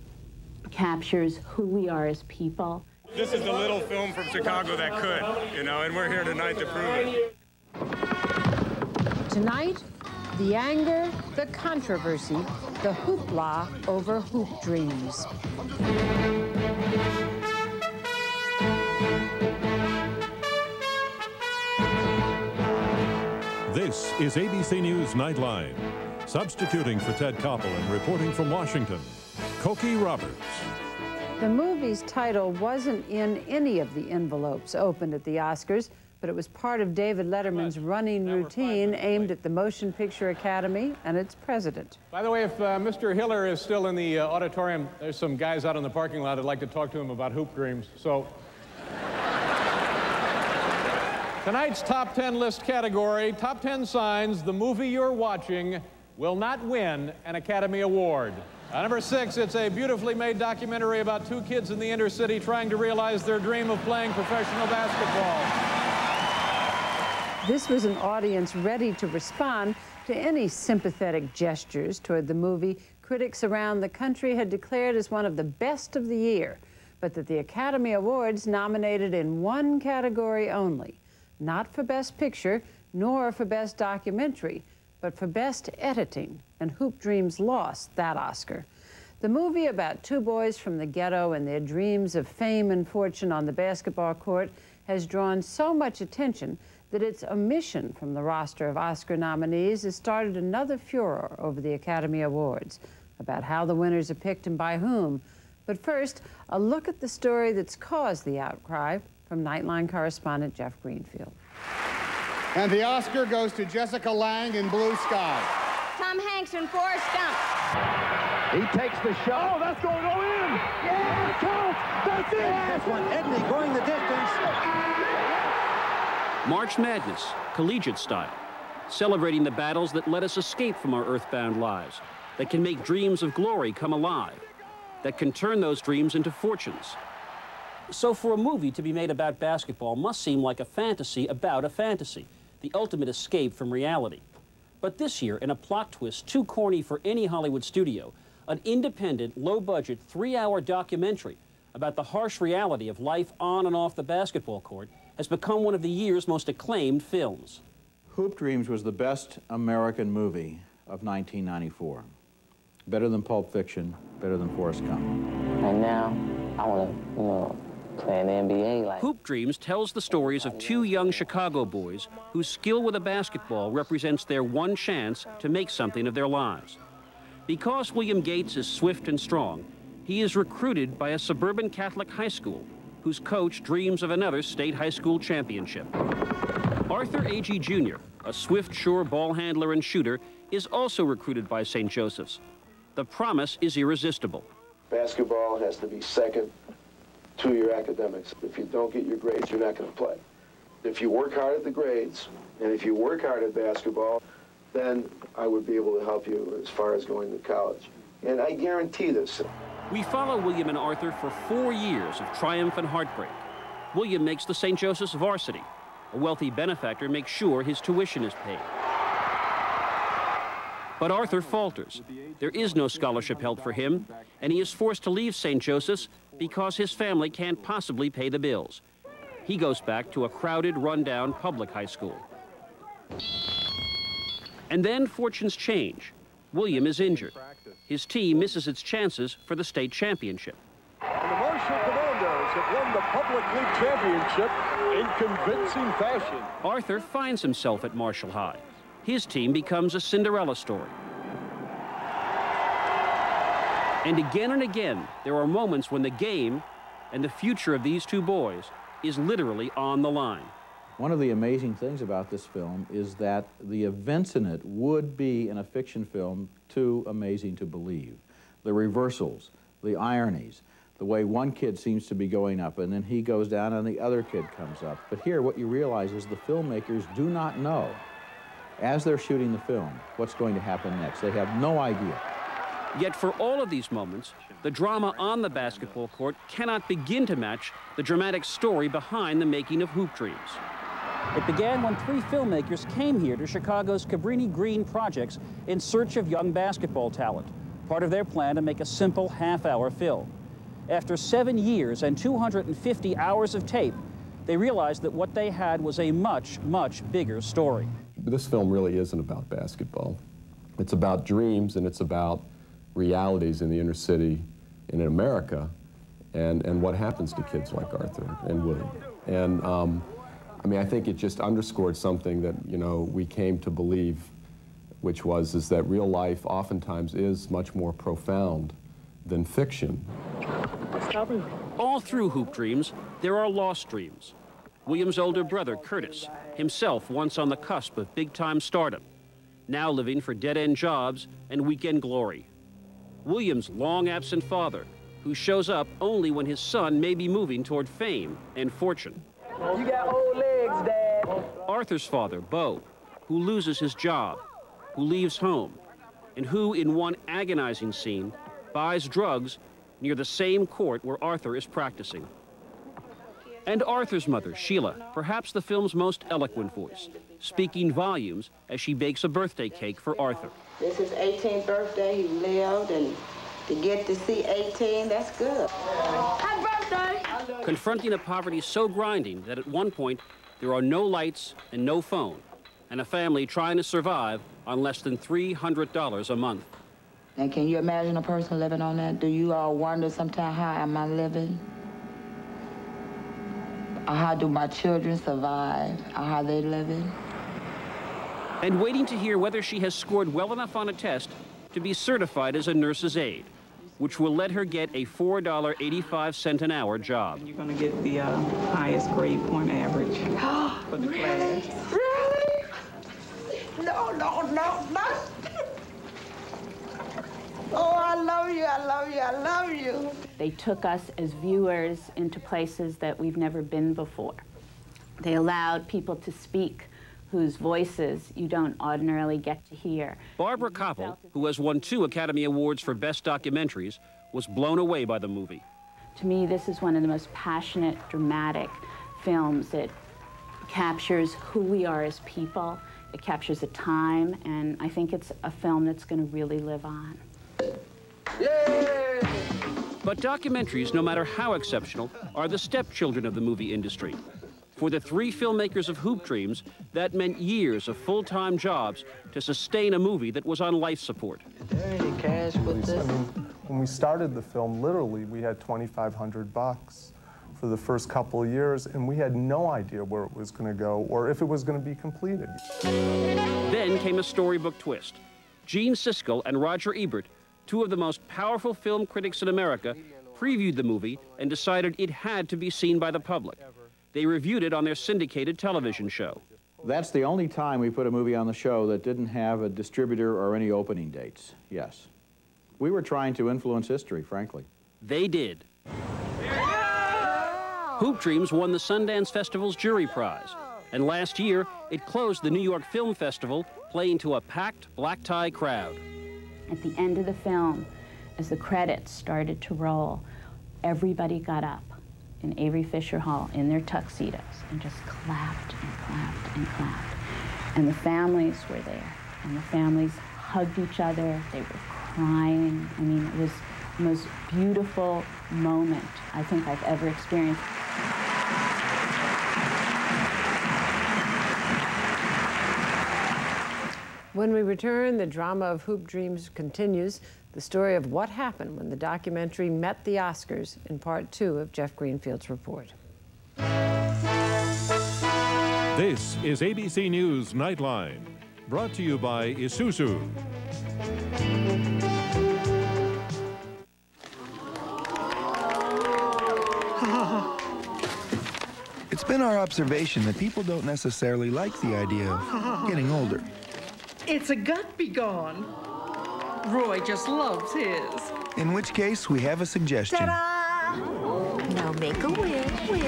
captures who we are as people. This is the little film from Chicago that could, you know, and we're here tonight to prove it. Tonight, the anger, the controversy, the hoopla over Hoop Dreams. This is ABC News Nightline. Substituting for Ted Koppel and reporting from Washington, Cokie Roberts. The movie's title wasn't in any of the envelopes opened at the Oscars, but it was part of David Letterman's running routine aimed at the Motion Picture Academy and its president. By the way, if Mr. Hiller is still in the auditorium, there's some guys out in the parking lot that'd like to talk to him about hoop dreams. So, tonight's top 10 list category, top 10 signs the movie you're watching will not win an Academy Award. Number 6, it's a beautifully made documentary about two kids in the inner city trying to realize their dream of playing professional basketball. This was an audience ready to respond to any sympathetic gestures toward the movie critics around the country had declared as one of the best of the year, but that the Academy Awards nominated in one category only, not for Best Picture, nor for Best Documentary, but for Best Editing, and Hoop Dreams lost that Oscar. The movie about two boys from the ghetto and their dreams of fame and fortune on the basketball court has drawn so much attention that its omission from the roster of Oscar nominees has started another furor over the Academy Awards about how the winners are picked and by whom. But first, a look at the story that's caused the outcry from Nightline correspondent Jeff Greenfield. And the Oscar goes to Jessica Lange in Blue Sky. Tom Hanks and Forrest Gump. He takes the shot. Oh, that's going to go in! Yeah, count! That's it! This one, Edney going the distance. March Madness, collegiate style, celebrating the battles that let us escape from our earthbound lives, that can make dreams of glory come alive, that can turn those dreams into fortunes. So for a movie to be made about basketball must seem like a fantasy about a fantasy, the ultimate escape from reality. But this year, in a plot twist too corny for any Hollywood studio, an independent, low-budget, 3-hour documentary about the harsh reality of life on and off the basketball court has become one of the year's most acclaimed films. Hoop Dreams was the best American movie of 1994. Better than Pulp Fiction, better than Forrest Gump. And now, I want to, play in the NBA. Hoop Dreams tells the stories of two young Chicago boys whose skill with a basketball represents their one chance to make something of their lives. Because William Gates is swift and strong, he is recruited by a suburban Catholic high school whose coach dreams of another state high school championship. Arthur Agee Jr., a swift, sure ball handler and shooter, is also recruited by St. Joseph's. The promise is irresistible. Basketball has to be second to your academics. If you don't get your grades, you're not going to play. If you work hard at the grades, and if you work hard at basketball, then I would be able to help you as far as going to college. And I guarantee this. We follow William and Arthur for 4 years of triumph and heartbreak. William makes the St. Joseph's varsity. A wealthy benefactor makes sure his tuition is paid. But Arthur falters. There is no scholarship held for him, and he is forced to leave St. Joseph's because his family can't possibly pay the bills. He goes back to a crowded, rundown public high school. And then fortunes change. William is injured. His team misses its chances for the state championship. And the Marshall Commandos have won the Public League Championship in convincing fashion. Arthur finds himself at Marshall High. His team becomes a Cinderella story. And again, there are moments when the game and the future of these two boys is literally on the line. One of the amazing things about this film is that the events in it would be, in a fiction film, too amazing to believe. The reversals, the ironies, the way one kid seems to be going up and then he goes down and the other kid comes up. But here what you realize is the filmmakers do not know, as they're shooting the film, what's going to happen next. They have no idea. Yet for all of these moments, the drama on the basketball court cannot begin to match the dramatic story behind the making of Hoop Dreams. It began when 3 filmmakers came here to Chicago's Cabrini Green projects in search of young basketball talent, part of their plan to make a simple half-hour film. After 7 years and 250 hours of tape, they realized that what they had was a much, much bigger story. This film really isn't about basketball. It's about dreams, and it's about realities in the inner city and in America, and what happens to kids like Arthur and William. And I mean, I think it just underscored something that, you know, we came to believe, which is that real life oftentimes is much more profound than fiction. All through Hoop Dreams, there are lost dreams. William's older brother, Curtis, himself once on the cusp of big-time stardom, now living for dead-end jobs and weekend glory. William's long-absent father, who shows up only when his son may be moving toward fame and fortune. You got old legs, Dad. Arthur's father, Beau, who loses his job, who leaves home, and who, in one agonizing scene, buys drugs near the same court where Arthur is practicing. And Arthur's mother, Sheila, perhaps the film's most eloquent voice, speaking volumes as she bakes a birthday cake for Arthur. This is 18th birthday. He lived, and to get to see 18, that's good. Happy birthday! Confronting a poverty so grinding that at one point there are no lights and no phone, and a family trying to survive on less than $300 a month. And can you imagine a person living on that? Do you all wonder sometimes, how am I living? Or how do my children survive? Or how they living? And waiting to hear whether she has scored well enough on a test to be certified as a nurse's aide, which will let her get a $4.85 an hour job. You're going to get the highest grade point average for the class. Really? No, no, no, no. Oh, I love you, I love you, I love you. They took us as viewers into places that we've never been before. They allowed people to speak whose voices you don't ordinarily get to hear. Barbara Koppel, who has won 2 Academy Awards for Best Documentaries, was blown away by the movie. To me, this is one of the most passionate, dramatic films that captures who we are as people. It captures a time, and I think it's a film that's going to really live on. Yay! But documentaries, no matter how exceptional, are the stepchildren of the movie industry. For the 3 filmmakers of Hoop Dreams, that meant years of full-time jobs to sustain a movie that was on life support. Is there any cash with this? I mean, when we started the film, literally, we had $2,500 for the first couple of years, and we had no idea where it was going to go or if it was going to be completed. Then came a storybook twist. Gene Siskel and Roger Ebert, 2 of the most powerful film critics in America, previewed the movie and decided it had to be seen by the public. They reviewed it on their syndicated television show. That's the only time we put a movie on the show that didn't have a distributor or any opening dates, yes. We were trying to influence history, frankly. They did. Hoop Dreams won the Sundance Festival's Jury Prize, and last year it closed the New York Film Festival, playing to a packed black-tie crowd. At the end of the film, as the credits started to roll, everybody got up in Avery Fisher Hall in their tuxedos and just clapped and clapped and clapped. And the families were there, and the families hugged each other. They were crying. I mean, it was the most beautiful moment I think I've ever experienced. When we return, the drama of Hoop Dreams continues, the story of what happened when the documentary met the Oscars in part 2 of Jeff Greenfield's report. This is ABC News Nightline, brought to you by Isuzu. It's been our observation that people don't necessarily like the idea of getting older. It's a gut be gone. Roy just loves his. In which case, we have a suggestion. Ta-da! Now make a wish, wish.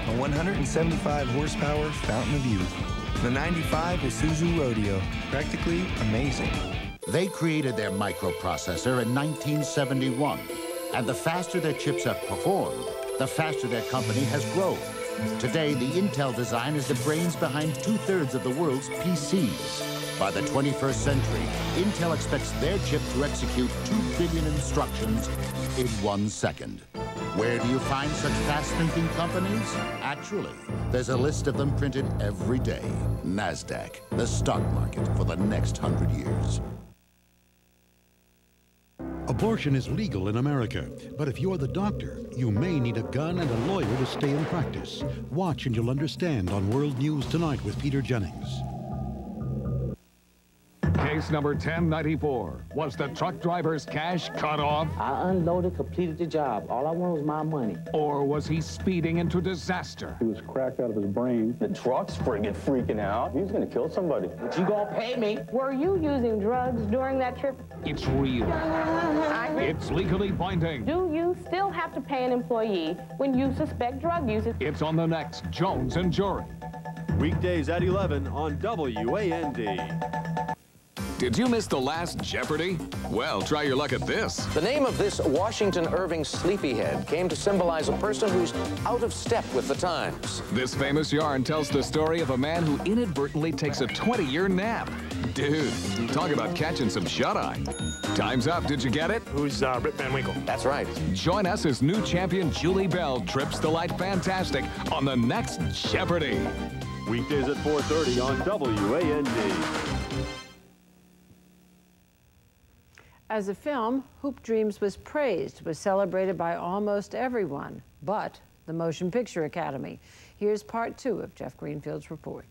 A 175 horsepower fountain of youth. The 95 Isuzu Rodeo. Practically amazing. They created their microprocessor in 1971. And the faster their chips have performed, the faster their company has grown. Today, the Intel design is the brains behind 2/3 of the world's PCs. By the 21st century, Intel expects their chip to execute 2 billion instructions in 1 second. Where do you find such fast-thinking companies? Actually, there's a list of them printed every day. NASDAQ, the stock market for the next 100 years. Abortion is legal in America, but if you're the doctor, you may need a gun and a lawyer to stay in practice. Watch and you'll understand on World News Tonight with Peter Jennings. Case number 1094. Was the truck driver's cash cut off? I unloaded, completed the job. All I wanted was my money. Or was he speeding into disaster? He was cracked out of his brain. The truck's freaking out. He's gonna kill somebody. But you gonna pay me. Were you using drugs during that trip? It's real. It's legally binding. Do you still have to pay an employee when you suspect drug use? It's on the next Jones and Jury. Weekdays at 11 on WAND. Did you miss the last Jeopardy? Well, try your luck at this. The name of this Washington Irving sleepyhead came to symbolize a person who's out of step with the times. This famous yarn tells the story of a man who inadvertently takes a 20-year nap. Dude, talk about catching some shut-eye. Time's up. Did you get it? Who's Rip Van Winkle? That's right. Join us as new champion Julie Bell trips the light fantastic on the next Jeopardy. Weekdays at 4:30 on WAND. As a film, Hoop Dreams was praised, was celebrated by almost everyone, but the Motion Picture Academy. Here's part 2 of Jeff Greenfield's report.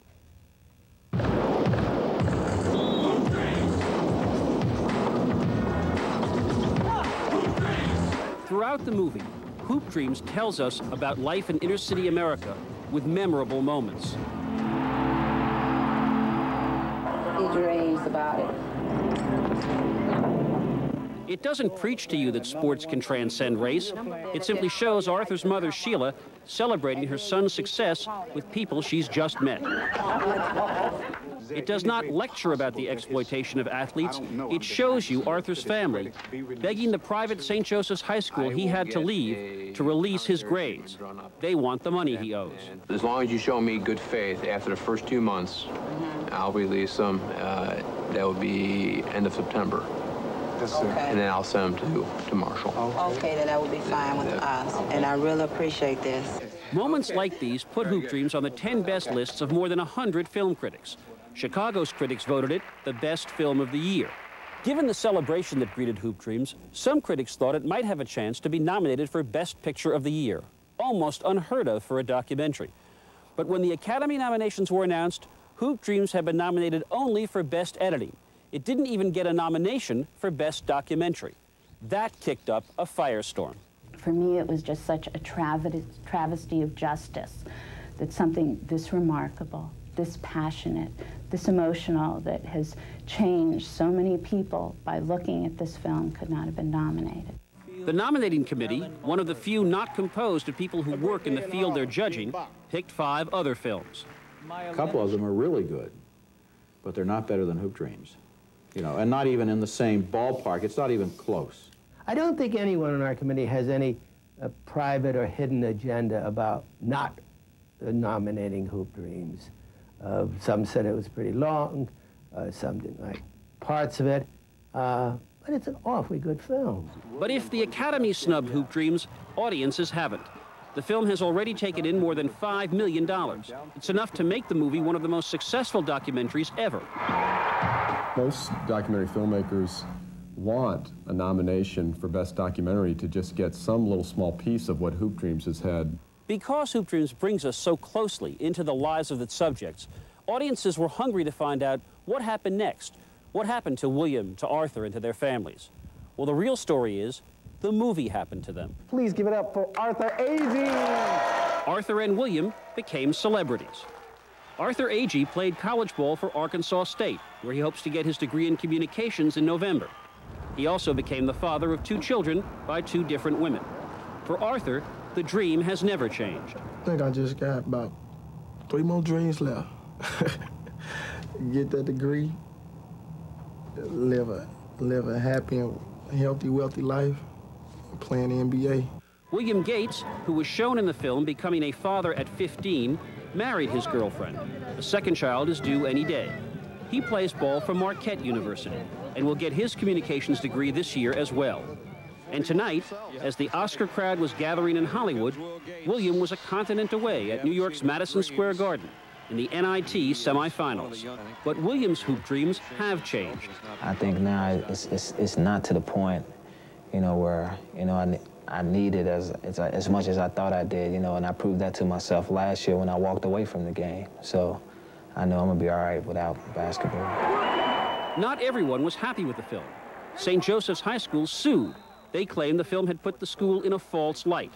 Throughout the movie, Hoop Dreams tells us about life in inner-city America with memorable moments. He dreams about it. It doesn't preach to you that sports can transcend race. It simply shows Arthur's mother, Sheila, celebrating her son's success with people she's just met. It does not lecture about the exploitation of athletes. It shows you Arthur's family begging the private St. Joseph's High School he had to leave to release his grades. They want the money he owes. As long as you show me good faith after the first 2 months, I'll release them. That would be end of September. Okay. And then I'll send them to Marshall. Okay, then that would be fine with us, and I really appreciate this. Moments like these put Hoop Dreams on the 10 best lists of more than 100 film critics. Chicago's critics voted it the best film of the year. Given the celebration that greeted Hoop Dreams, some critics thought it might have a chance to be nominated for Best Picture of the Year, almost unheard of for a documentary. But when the Academy nominations were announced, Hoop Dreams had been nominated only for Best Editing. It didn't even get a nomination for Best Documentary. That kicked up a firestorm. For me, it was just such a travesty of justice that something this remarkable, this passionate, this emotional, that has changed so many people by looking at this film could not have been nominated. The nominating committee, one of the few not composed of people who work in the field they're judging, picked 5 other films. A couple of them are really good, but they're not better than Hoop Dreams. You know, and not even in the same ballpark. It's not even close. I don't think anyone on our committee has any private or hidden agenda about not nominating Hoop Dreams. Some said it was pretty long, some didn't like parts of it, but it's an awfully good film. But if the Academy snubbed Hoop Dreams, audiences haven't. The film has already taken in more than $5 million. It's enough to make the movie one of the most successful documentaries ever. Most documentary filmmakers want a nomination for Best Documentary to just get some little small piece of what Hoop Dreams has had. Because Hoop Dreams brings us so closely into the lives of its subjects, audiences were hungry to find out what happened next. What happened to William, to Arthur, and to their families? Well, the real story is, the movie happened to them. Please give it up for Arthur Agee! Arthur and William became celebrities. Arthur Agee played college ball for Arkansas State, where he hopes to get his degree in communications in November. He also became the father of 2 children by 2 different women. For Arthur, the dream has never changed. I think I just got about 3 more dreams left. Get that degree, live a happy and healthy, wealthy life, playing the NBA. William Gates, who was shown in the film becoming a father at 15, married his girlfriend. The second child is due any day. He plays ball for Marquette University and will get his communications degree this year as well. And tonight, as the Oscar crowd was gathering in Hollywood, William was a continent away at New York's Madison Square Garden in the NIT semifinals. But William's hoop dreams have changed. I think now it's not to the point you know, where, you know, I need it as much as I thought I did, you know, and I proved that to myself last year when I walked away from the game. So I know I'm gonna be all right without basketball. Not everyone was happy with the film. St. Joseph's High School sued. They claimed the film had put the school in a false light.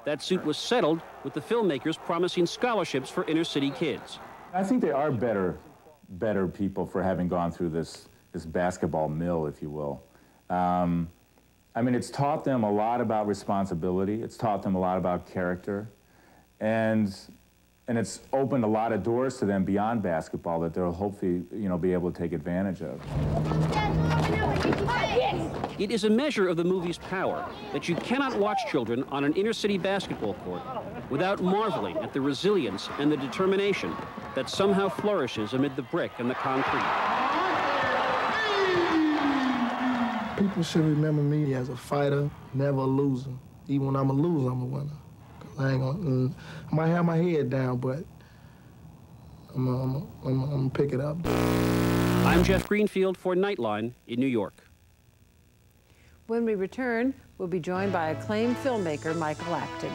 That suit was settled with the filmmakers promising scholarships for inner-city kids. I think they are better people for having gone through this basketball mill, if you will. I mean, it's taught them a lot about responsibility. It's taught them a lot about character. And it's opened a lot of doors to them beyond basketball that they'll hopefully, you know, be able to take advantage of. It is a measure of the movie's power that you cannot watch children on an inner-city basketball court without marveling at the resilience and the determination that somehow flourishes amid the brick and the concrete. People should remember me as a fighter, never a loser. Even when I'm a loser, I'm a winner. I ain't gonna, I might have my head down, but I'm gonna pick it up. I'm Jeff Greenfield for Nightline in New York. When we return, we'll be joined by acclaimed filmmaker Michael Apted.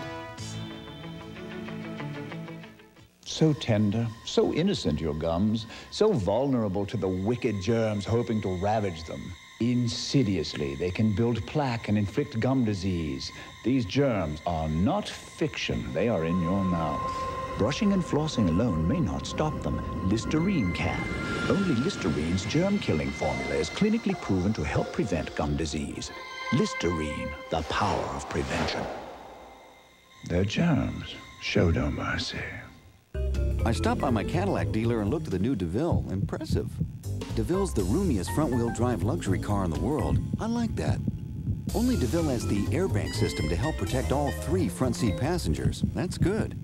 So tender, so innocent, your gums, so vulnerable to the wicked germs hoping to ravage them. Insidiously, they can build plaque and inflict gum disease. These germs are not fiction. They are in your mouth. Brushing and flossing alone may not stop them. Listerine can. Only Listerine's germ-killing formula is clinically proven to help prevent gum disease. Listerine, the power of prevention. Their germs show no mercy. I stopped by my Cadillac dealer and looked at the new DeVille. Impressive. DeVille's the roomiest front-wheel drive luxury car in the world. I like that. Only DeVille has the airbag system to help protect all 3 front seat passengers. That's good.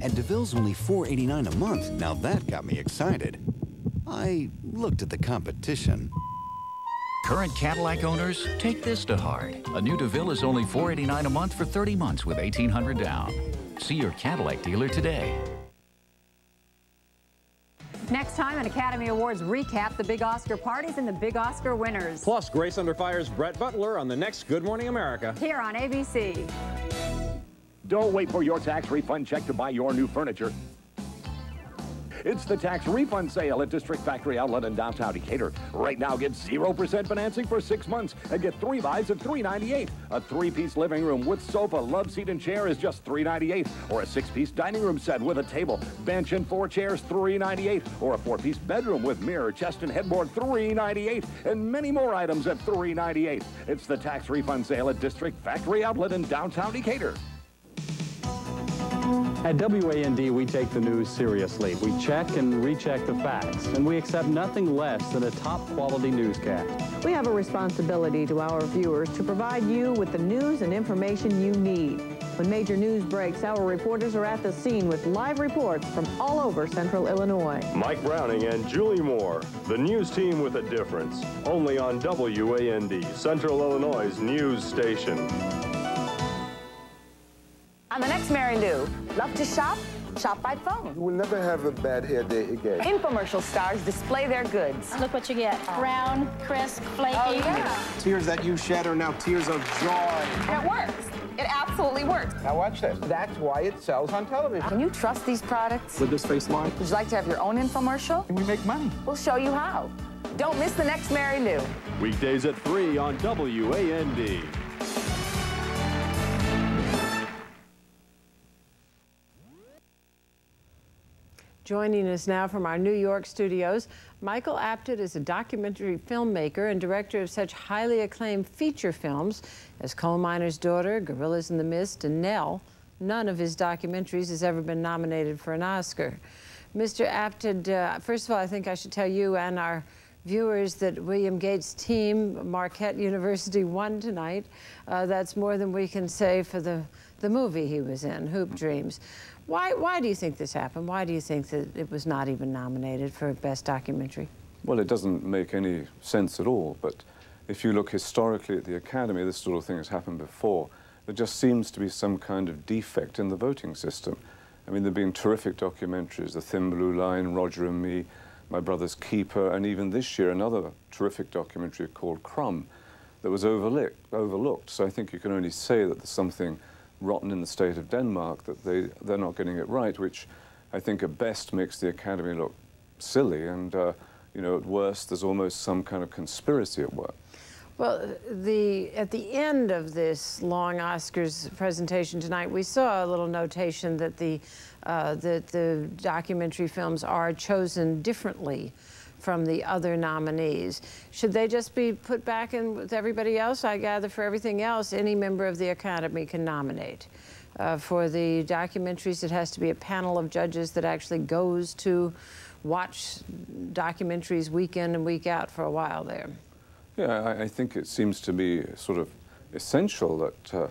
And DeVille's only $489 a month. Now that got me excited. I looked at the competition. Current Cadillac owners, take this to heart. A new DeVille is only $489 a month for 30 months with $1,800 down. See your Cadillac dealer today. Next time, an Academy Awards recap, the big Oscar parties and the big Oscar winners. Plus, Grace Under Fire's Brett Butler on the next Good Morning America. Here on ABC. Don't wait for your tax refund check to buy your new furniture. It's the tax refund sale at District Factory Outlet in downtown Decatur. Right now, get 0% financing for 6 months and get 3 buys of $398. A 3-piece living room with sofa, love seat, and chair is just $398. Or a 6-piece dining room set with a table, bench, and 4 chairs, $398. Or a 4-piece bedroom with mirror, chest, and headboard, $398. And many more items at $398. It's the tax refund sale at District Factory Outlet in downtown Decatur. At WAND, we take the news seriously. We check and recheck the facts, and we accept nothing less than a top-quality newscast. We have a responsibility to our viewers to provide you with the news and information you need. When major news breaks, our reporters are at the scene with live reports from all over Central Illinois. Mike Browning and Julie Moore, the news team with a difference. Only on WAND, Central Illinois' news station. On the next Mary Lou, love to shop? Shop by phone. You will never have a bad hair day again. Infomercial stars display their goods. Look what you get. Brown, crisp, flaky. Oh, yeah. Tears that you shed are now tears of joy. And it works. It absolutely works. Now watch this. That's why it sells on television. Can you trust these products? With this face line? Would you like to have your own infomercial? Can we make money? We'll show you how. Don't miss the next Mary Lou. Weekdays at 3 on WAND. Joining us now from our New York studios, Michael Apted is a documentary filmmaker and director of such highly acclaimed feature films as Coal Miner's Daughter, Gorillas in the Mist, and Nell. None of his documentaries has ever been nominated for an Oscar. Mr. Apted, first of all, I think I should tell you and our viewers that William Gates' team, Marquette University, won tonight. That's more than we can say for the movie he was in, Hoop Dreams. Why do you think this happened? Why do you think that it was not even nominated for Best Documentary? Well, it doesn't make any sense at all, but if you look historically at the Academy, this sort of thing has happened before. There just seems to be some kind of defect in the voting system. I mean, there have been terrific documentaries, The Thin Blue Line, Roger and Me, My Brother's Keeper, and even this year another terrific documentary called Crumb. that was overlooked. So I think you can only say that there's something rotten in the state of Denmark, that they're not getting it right, which I think at best makes the Academy look silly, and you know, at worst there's almost some kind of conspiracy at work. Well, at the end of this long Oscars presentation tonight, we saw a little notation that the documentary films are chosen differently from the other nominees. Should they just be put back in with everybody else? I gather for everything else, any member of the Academy can nominate. For the documentaries, it has to be a panel of judges that actually goes to watch documentaries week in and week out for a while there. Yeah, I think it seems to be sort of essential that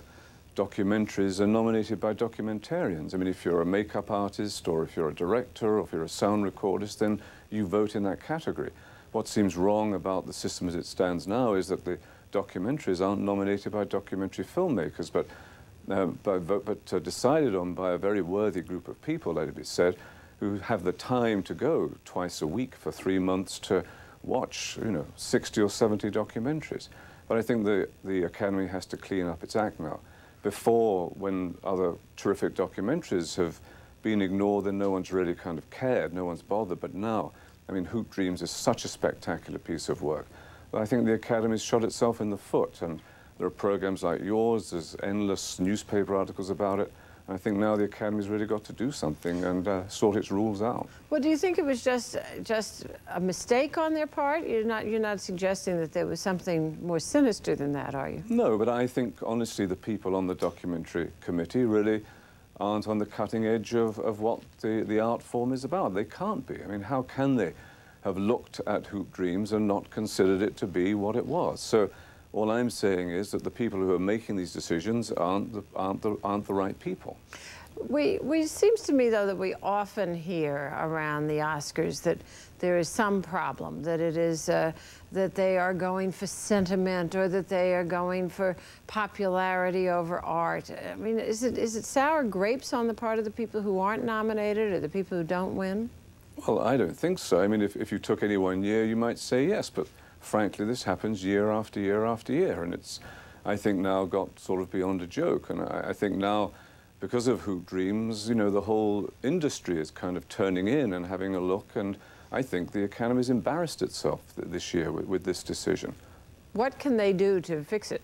documentaries are nominated by documentarians. I mean, if you're a makeup artist, or if you're a director, or if you're a sound recordist, then you vote in that category. What seems wrong about the system as it stands now is that the documentaries aren't nominated by documentary filmmakers, but decided on by a very worthy group of people, let it be said, who have the time to go twice a week for 3 months to watch, you know, 60 or 70 documentaries. But I think the Academy has to clean up its act now. Before, when other terrific documentaries have been ignored, then no one's really kind of cared, no one's bothered. But now, I mean, Hoop Dreams is such a spectacular piece of work that I think the Academy's shot itself in the foot. And there are programs like yours, there's endless newspaper articles about it. I think now the Academy's really got to do something and sort its rules out. Well, do you think it was just a mistake on their part? You're not suggesting that there was something more sinister than that, are you? No, but I think, honestly, the people on the documentary committee really aren't on the cutting edge of what the art form is about. They can't be. I mean, how can they have looked at Hoop Dreams and not considered it to be what it was? So all I'm saying is that the people who are making these decisions aren't the right people. It seems to me, though, that we often hear around the Oscars that there is some problem, that it is that they are going for sentiment, or that they are going for popularity over art. I mean, is it sour grapes on the part of the people who aren't nominated, or the people who don't win? Well, I don't think so. I mean, if you took any one year, you might say yes, but frankly, this happens year after year after year, and it's, I think, now got sort of beyond a joke. And I think now, because of Hoop Dreams, you know, the whole industry is kind of turning in and having a look, and I think the Academy's embarrassed itself this year with this decision. What can they do to fix it?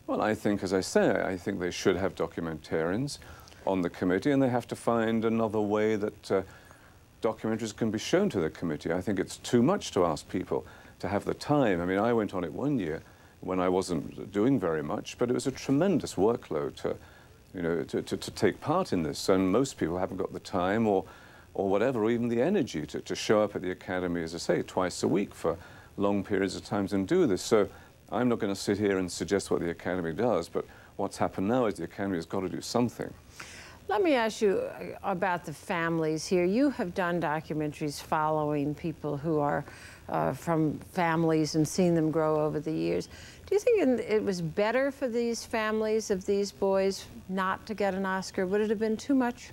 Well, I think, as I say, I think they should have documentarians on the committee, and they have to find another way that documentaries can be shown to the committee. I think it's too much to ask people to have the time. I mean, I went on it one year when I wasn't doing very much, but it was a tremendous workload to, you know, to take part in this. And most people haven't got the time or whatever, or even the energy to show up at the Academy, as I say, twice a week for long periods of times and do this. So I'm not going to sit here and suggest what the Academy does, but what's happened now is the Academy has got to do something. Let me ask you about the families here. You have done documentaries following people who are from families and seen them grow over the years. Do you think it was better for these families of these boys not to get an Oscar? Would it have been too much?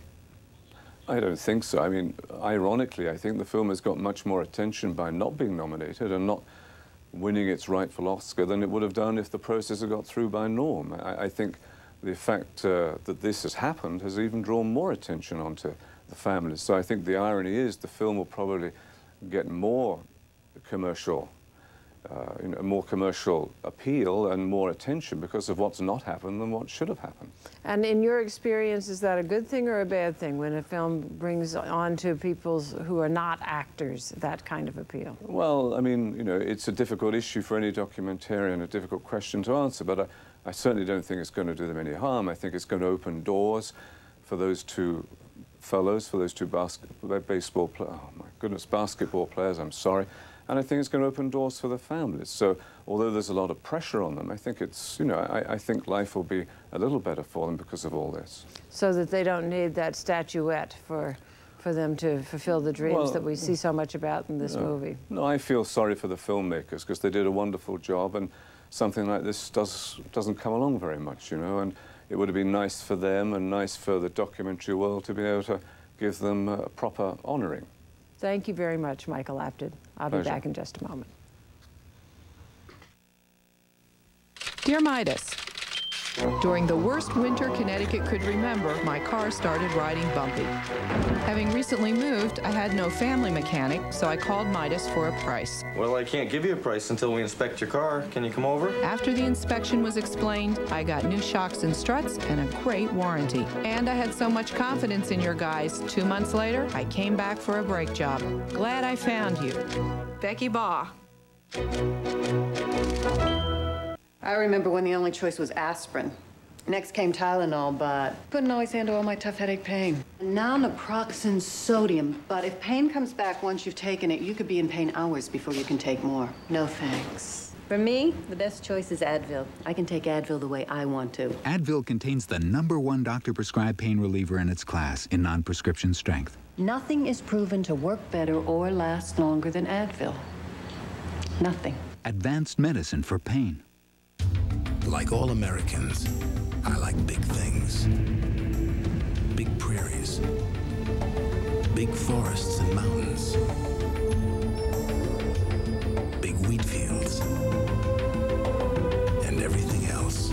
I don't think so. I mean, ironically, I think the film has got much more attention by not being nominated and not winning its rightful Oscar than it would have done if the process had got through by Norm. I think the fact that this has happened has even drawn more attention onto the families. So I think the irony is the film will probably get more commercial, more commercial appeal and more attention because of what's not happened than what should have happened. And in your experience, is that a good thing or a bad thing when a film brings on to people who are not actors that kind of appeal? Well, I mean, you know, it's a difficult issue for any documentarian, a difficult question to answer, but I certainly don't think it's going to do them any harm. I think it's going to open doors for those two fellows, for those two basketball players, I'm sorry. And I think it's going to open doors for the families. So although there's a lot of pressure on them, I think it's, you know, I think life will be a little better for them because of all this. So that they don't need that statuette for them to fulfill the dreams that we see so much about in this movie. No, I feel sorry for the filmmakers because they did a wonderful job, and something like this doesn't come along very much, you know, and it would have been nice for them and nice for the documentary world to be able to give them a proper honouring. Thank you very much, Michael Apted. I'll be back in just a moment. Dear Midas, during the worst winter Connecticut could remember, my car started riding bumpy. Having recently moved, I had no family mechanic, so I called Midas for a price. Well, I can't give you a price until we inspect your car. Can you come over? After the inspection was explained, I got new shocks and struts and a great warranty. And I had so much confidence in your guys, 2 months later, I came back for a brake job. Glad I found you. Becky Baugh. I remember when the only choice was aspirin. Next came Tylenol, but couldn't always handle all my tough headache pain. Now naproxen sodium, but if pain comes back once you've taken it, you could be in pain hours before you can take more. No thanks. For me, the best choice is Advil. I can take Advil the way I want to. Advil contains the #1 doctor-prescribed pain reliever in its class in non-prescription strength. Nothing is proven to work better or last longer than Advil. Nothing. Advanced medicine for pain. Like all Americans, I like big things. Big prairies. Big forests and mountains. Big wheat fields. And everything else.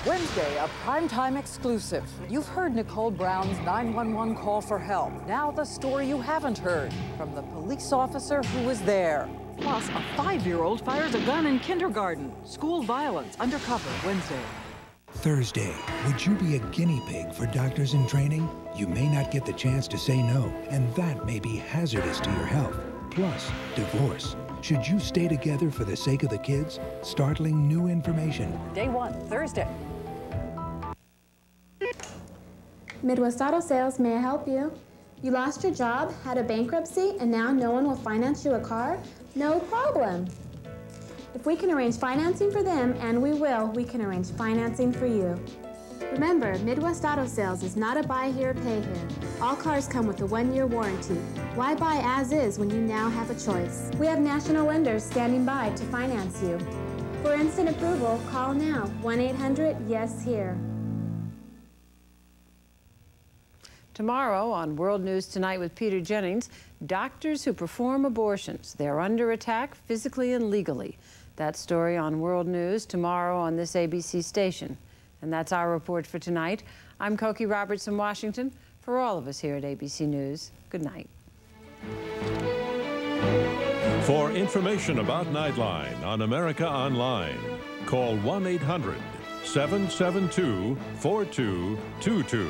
Wednesday, a primetime exclusive. You've heard Nicole Brown's 911 call for help. Now the story you haven't heard from the police officer who was there. Plus, a 5-year-old fires a gun in kindergarten. School violence undercover Wednesday. Thursday, would you be a guinea pig for doctors in training? You may not get the chance to say no, and that may be hazardous to your health. Plus, divorce. Should you stay together for the sake of the kids? Startling new information. Day 1, Thursday. Midwest Auto Sales, may I help you? You lost your job, had a bankruptcy, and now no one will finance you a car? No problem. If we can arrange financing for them, and we will, we can arrange financing for you. Remember, Midwest Auto Sales is not a buy here, pay here. All cars come with a 1-year warranty. Why buy as is when you now have a choice? We have national lenders standing by to finance you. For instant approval, call now, 1-800-YES-HERE. Tomorrow on World News Tonight with Peter Jennings, doctors who perform abortions. They're under attack physically and legally. That story on World News tomorrow on this ABC station. And that's our report for tonight. I'm Cokie Roberts in Washington. For all of us here at ABC News, good night. For information about Nightline on America Online, call 1-800-772-4222.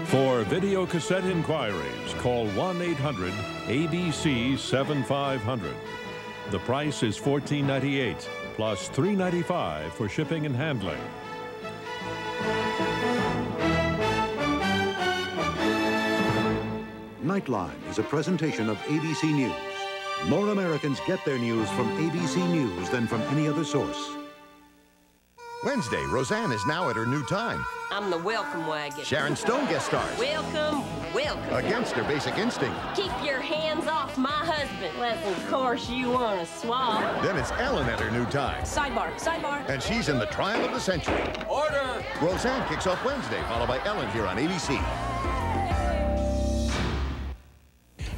For video cassette inquiries, call 1-800-ABC-7500. The price is $14.98 plus $3.95 for shipping and handling. Nightline is a presentation of ABC News. More Americans get their news from ABC News than from any other source. Wednesday, Roseanne is now at her new time. I'm the welcome wagon. Sharon Stone guest stars. Welcome, welcome. Against her basic instinct. Keep your hands off my husband. Unless, of course, you want to swap. Then it's Ellen at her new time. Sidebar, sidebar. And she's in the trial of the century. Order! Roseanne kicks off Wednesday, followed by Ellen here on ABC.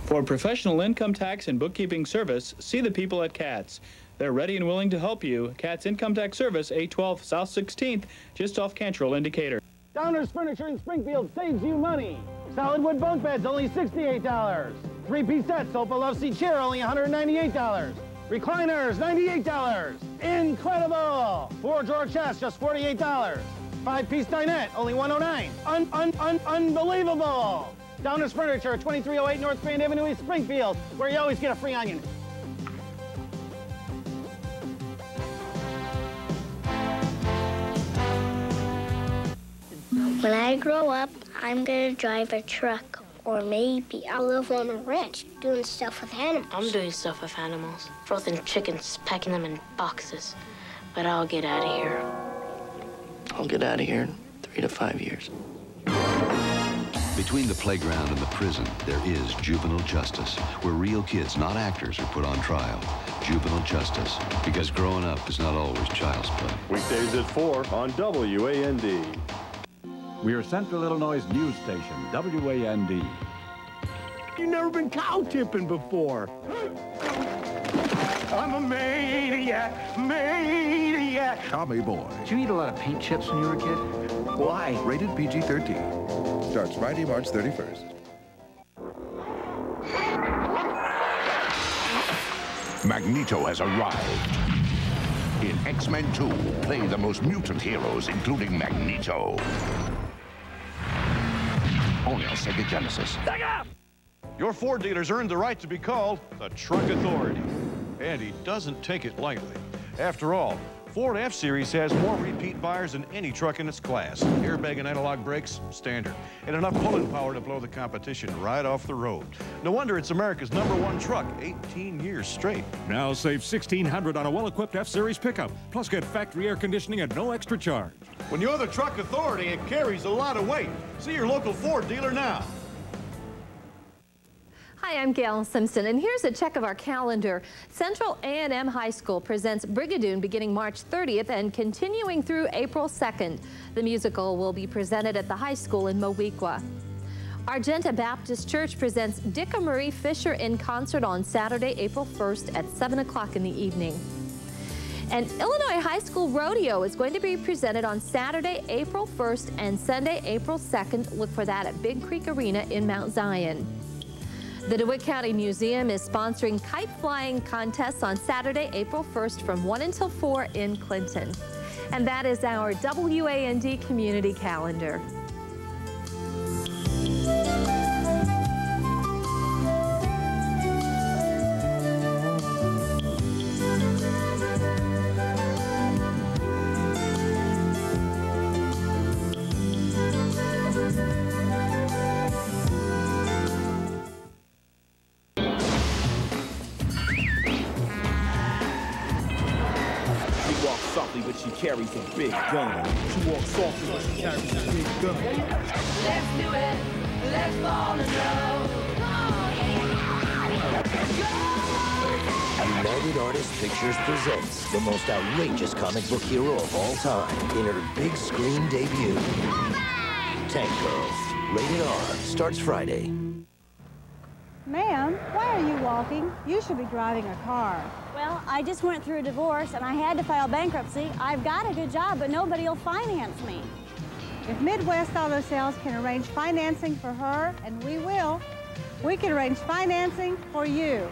For professional income tax and bookkeeping service, see the people at Katz. They're ready and willing to help you. Katz Income Tax Service, 812 South 16th, just off Cantrell and Decatur. Downers Furniture in Springfield saves you money. Solid wood bunk beds, only $68. 3-piece set, sofa love seat chair, only $198. Recliners, $98. Incredible! 4-drawer chest, just $48. 5-piece dinette, only $109. Unbelievable! Downers Furniture, 2308 North Grand Avenue, East Springfield, where you always get a free onion. When I grow up, I'm gonna drive a truck, or maybe I'll live on a ranch doing stuff with animals. I'm doing stuff with animals, frozen chickens, packing them in boxes. But I'll get out of here. I'll get out of here in 3 to 5 years. Between the playground and the prison, there is juvenile justice, where real kids, not actors, are put on trial. Juvenile justice, because growing up is not always child's play. Weekdays at 4 on WAND. We are Central Illinois' news station, WAND. You've never been cow tipping before. I'm a maniac, maniac. Tommy Boy. Did you eat a lot of paint chips when you were a kid? Why? Rated PG-13. Starts Friday, March 31st. Magneto has arrived. In X-Men 2, play the most mutant heroes, including Magneto. Only on Sega Genesis. Your Ford dealer's earned the right to be called the Truck Authority. And he doesn't take it lightly. After all, Ford F-Series has more repeat buyers than any truck in its class. Airbag and analog brakes, standard. And enough pulling power to blow the competition right off the road. No wonder it's America's #1 truck, 18 years straight. Now save $1,600 on a well-equipped F-Series pickup. Plus get factory air conditioning at no extra charge. When you're the Truck Authority, it carries a lot of weight. See your local Ford dealer now. Hi, I'm Gail Simpson, and here's a check of our calendar. Central A&M High School presents Brigadoon beginning March 30th and continuing through April 2nd. The musical will be presented at the high school in Moweaqua. Argenta Baptist Church presents Dicka Marie Fisher in concert on Saturday, April 1st at 7 o'clock in the evening. And Illinois High School Rodeo is going to be presented on Saturday, April 1st and Sunday, April 2nd. Look for that at Big Creek Arena in Mount Zion. The DeWitt County Museum is sponsoring kite flying contests on Saturday, April 1st from 1 until 4 in Clinton. And that is our WAND community calendar. But she carries a big gun. She walks softly, but she carries a big gun. Let's do it. Let's fall in love. United Artists Pictures presents the most outrageous comic book hero of all time in her big screen debut. Tank Girl. Rated R. Starts Friday. Ma'am, why are you walking? You should be driving a car. Well, I just went through a divorce and I had to file bankruptcy. I've got a good job, but nobody will finance me. If Midwest Auto Sales can arrange financing for her, and we will, we can arrange financing for you.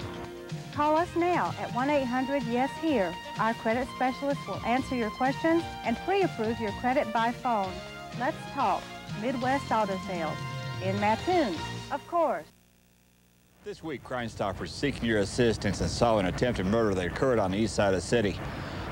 Call us now at 1-800-YES-HERE. Our credit specialist will answer your questions and pre-approve your credit by phone. Let's talk Midwest Auto Sales. In Mattoon, of course. This week, Crime Stoppers seeking your assistance in solving an attempted murder that occurred on the east side of the city.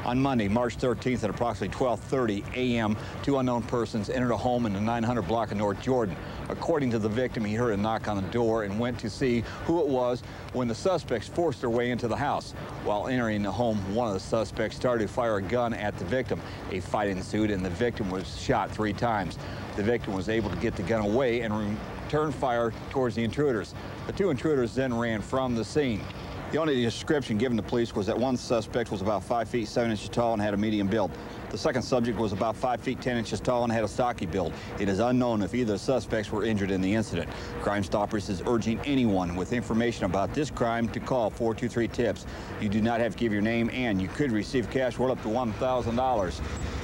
On Monday, March 13th at approximately 12:30 a.m., two unknown persons entered a home in the 900 block of North Jordan. According to the victim, he heard a knock on the door and went to see who it was when the suspects forced their way into the house. While entering the home, one of the suspects started to fire a gun at the victim. A fight ensued and the victim was shot 3 times. The victim was able to get the gun away and return fire towards the intruders. The 2 intruders then ran from the scene. The only description given to police was that one suspect was about 5 feet 7 inches tall and had a medium build. The second subject was about 5 feet 10 inches tall and had a stocky build. It is unknown if either suspects were injured in the incident. Crime Stoppers is urging anyone with information about this crime to call 423-TIPS. You do not have to give your name, and you could receive cash worth up to $1,000.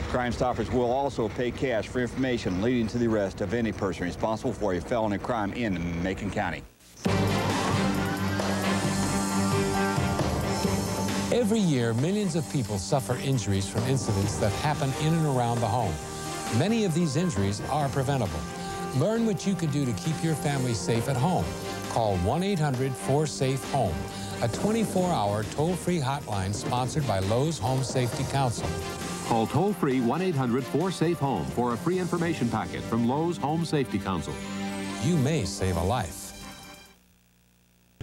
Crime Stoppers will also pay cash for information leading to the arrest of any person responsible for a felony crime in Macon County. Every year, millions of people suffer injuries from incidents that happen in and around the home. Many of these injuries are preventable. Learn what you can do to keep your family safe at home. Call 1-800-4SAFE-HOME, a 24-hour toll-free hotline sponsored by Lowe's Home Safety Council. Call toll-free 1-800-4SAFE-HOME for a free information packet from Lowe's Home Safety Council. You may save a life.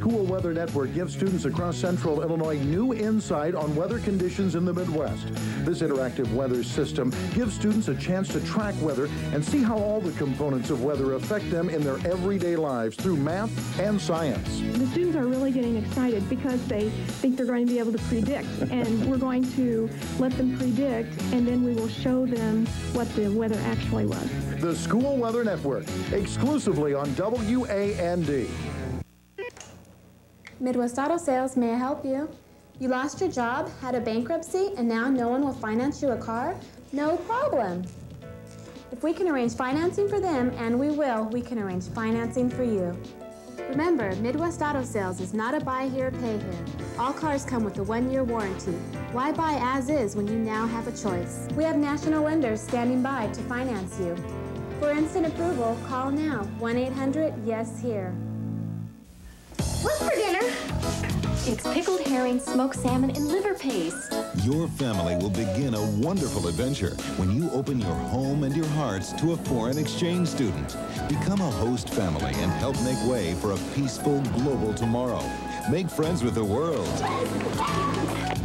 Cool Weather Network gives students across central Illinois new insight on weather conditions in the Midwest. This interactive weather system gives students a chance to track weather and see how all the components of weather affect them in their everyday lives through math and science. The students are really getting excited because they think they're going to be able to predict, and we're going to let them predict, and then we will show them what the weather actually was. The School Weather Network, exclusively on WAND. Midwest Auto Sales, may I help you? You lost your job, had a bankruptcy, and now no one will finance you a car? No problem. If we can arrange financing for them, and we will, we can arrange financing for you. Remember, Midwest Auto Sales is not a buy here, pay here. All cars come with a 1-year warranty. Why buy as is when you now have a choice? We have national lenders standing by to finance you. For instant approval, call now, 1-800-YES-HERE. What's for dinner? It's pickled herring, smoked salmon, and liver paste. Your family will begin a wonderful adventure when you open your home and your hearts to a foreign exchange student. Become a host family and help make way for a peaceful global tomorrow. Make friends with the world.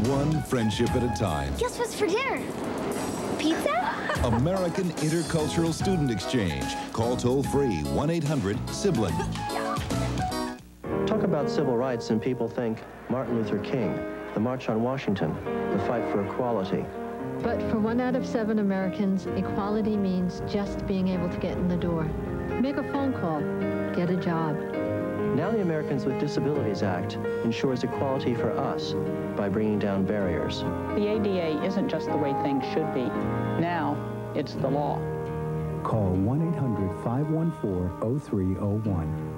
One friendship at a time. Guess what's for dinner? Pizza? American Intercultural Student Exchange. Call toll-free 1-800-SIBLING. Talk about civil rights and people think Martin Luther King, the March on Washington, the fight for equality. But for 1 out of 7 Americans, equality means just being able to get in the door. Make a phone call, get a job. Now the Americans with Disabilities Act ensures equality for us by bringing down barriers. The ADA isn't just the way things should be. Now, it's the law. Call 1-800-514-0301.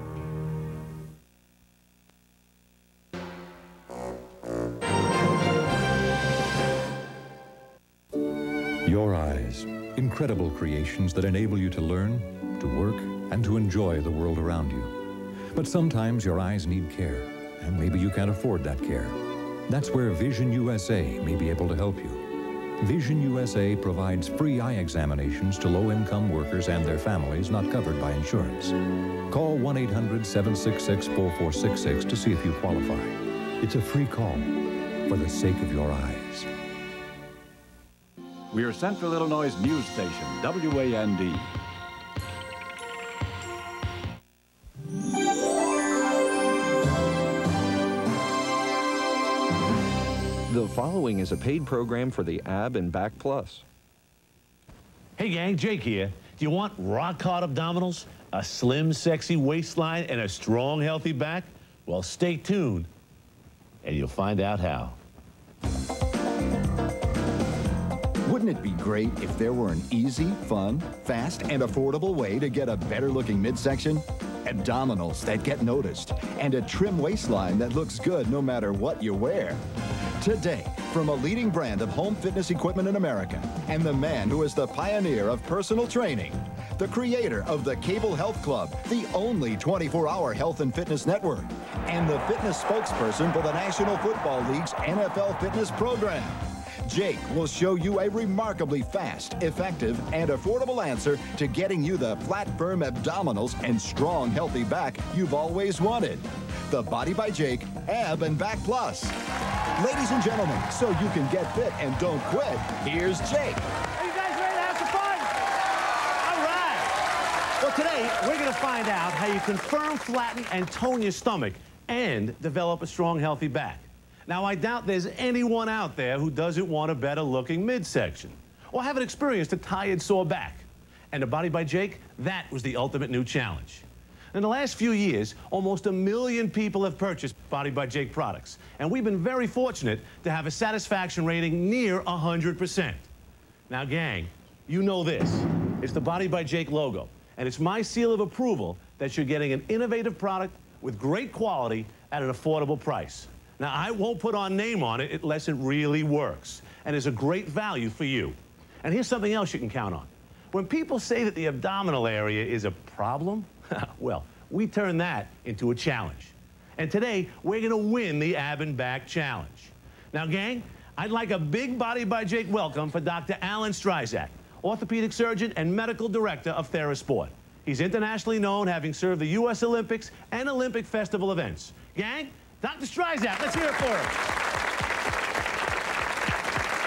Your eyes, incredible creations that enable you to learn, to work, and to enjoy the world around you. But sometimes your eyes need care, and maybe you can't afford that care. That's where Vision USA may be able to help you. Vision USA provides free eye examinations to low-income workers and their families not covered by insurance. Call 1-800-766-4466 to see if you qualify. It's a free call for the sake of your eyes. We are Central Illinois' news station, WAND. The following is a paid program for the Ab and Back Plus. Hey gang, Jake here. Do you want rock-hard abdominals, a slim, sexy waistline, and a strong, healthy back? Well, stay tuned, and you'll find out how. Wouldn't it be great if there were an easy, fun, fast, and affordable way to get a better-looking midsection? Abdominals that get noticed, and a trim waistline that looks good no matter what you wear. Today, from a leading brand of home fitness equipment in America, and the man who is the pioneer of personal training, the creator of the Cable Health Club, the only 24-hour health and fitness network, and the fitness spokesperson for the National Football League's NFL fitness program. Jake will show you a remarkably fast, effective, and affordable answer to getting you the flat, firm abdominals and strong, healthy back you've always wanted. The Body by Jake Ab and Back Plus. Ladies and gentlemen, so you can get fit and don't quit, here's Jake. Are you guys ready to have some fun? All right. Well, today, we're going to find out how you can firm, flatten, and tone your stomach and develop a strong, healthy back. Now, I doubt there's anyone out there who doesn't want a better-looking midsection or haven't experienced a tired, sore back. And the Body by Jake, that was the ultimate new challenge. In the last few years, almost 1 million people have purchased Body by Jake products, and we've been very fortunate to have a satisfaction rating near 100%. Now, gang, you know this. It's the Body by Jake logo, and it's my seal of approval that you're getting an innovative product with great quality at an affordable price. Now, I won't put our name on it unless it really works and is a great value for you. And here's something else you can count on. When people say that the abdominal area is a problem, well, we turn that into a challenge. And today, we're going to win the Ab and Back Challenge. Now, gang, I'd like a big Body by Jake welcome for Dr. Alan Strizak, orthopedic surgeon and medical director of TheraSport. He's internationally known, having served the U.S. Olympics and Olympic Festival events. Gang, Dr. Streisand, let's hear it for him.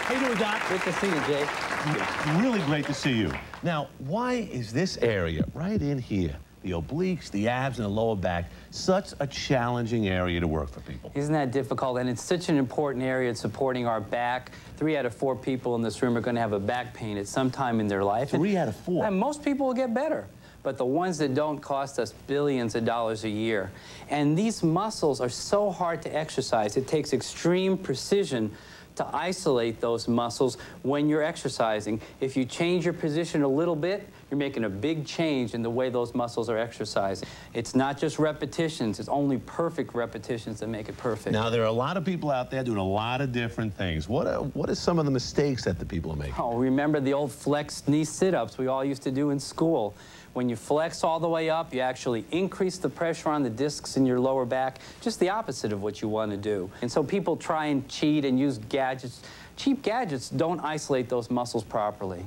How you doing, Doc? Good to see you, Jay. It's really great to see you. Now, why is this area right in here, the obliques, the abs, and the lower back, such a challenging area to work for people? Isn't that difficult? And it's such an important area in supporting our back. 3 out of 4 people in this room are going to have a back pain at some time in their life. 3 out of 4? And most people will get better. But the ones that don't cost us billions of dollars a year. And these muscles are so hard to exercise. It takes extreme precision to isolate those muscles when you're exercising. If you change your position a little bit, you're making a big change in the way those muscles are exercising. It's not just repetitions, it's only perfect repetitions that make it perfect. Now, there are a lot of people out there doing a lot of different things. What are some of the mistakes that the people are making? Oh, remember the old flexed knee sit-ups we all used to do in school. When you flex all the way up, you actually increase the pressure on the discs in your lower back, just the opposite of what you want to do. And so people try and cheat and use gadgets. Cheap gadgets don't isolate those muscles properly.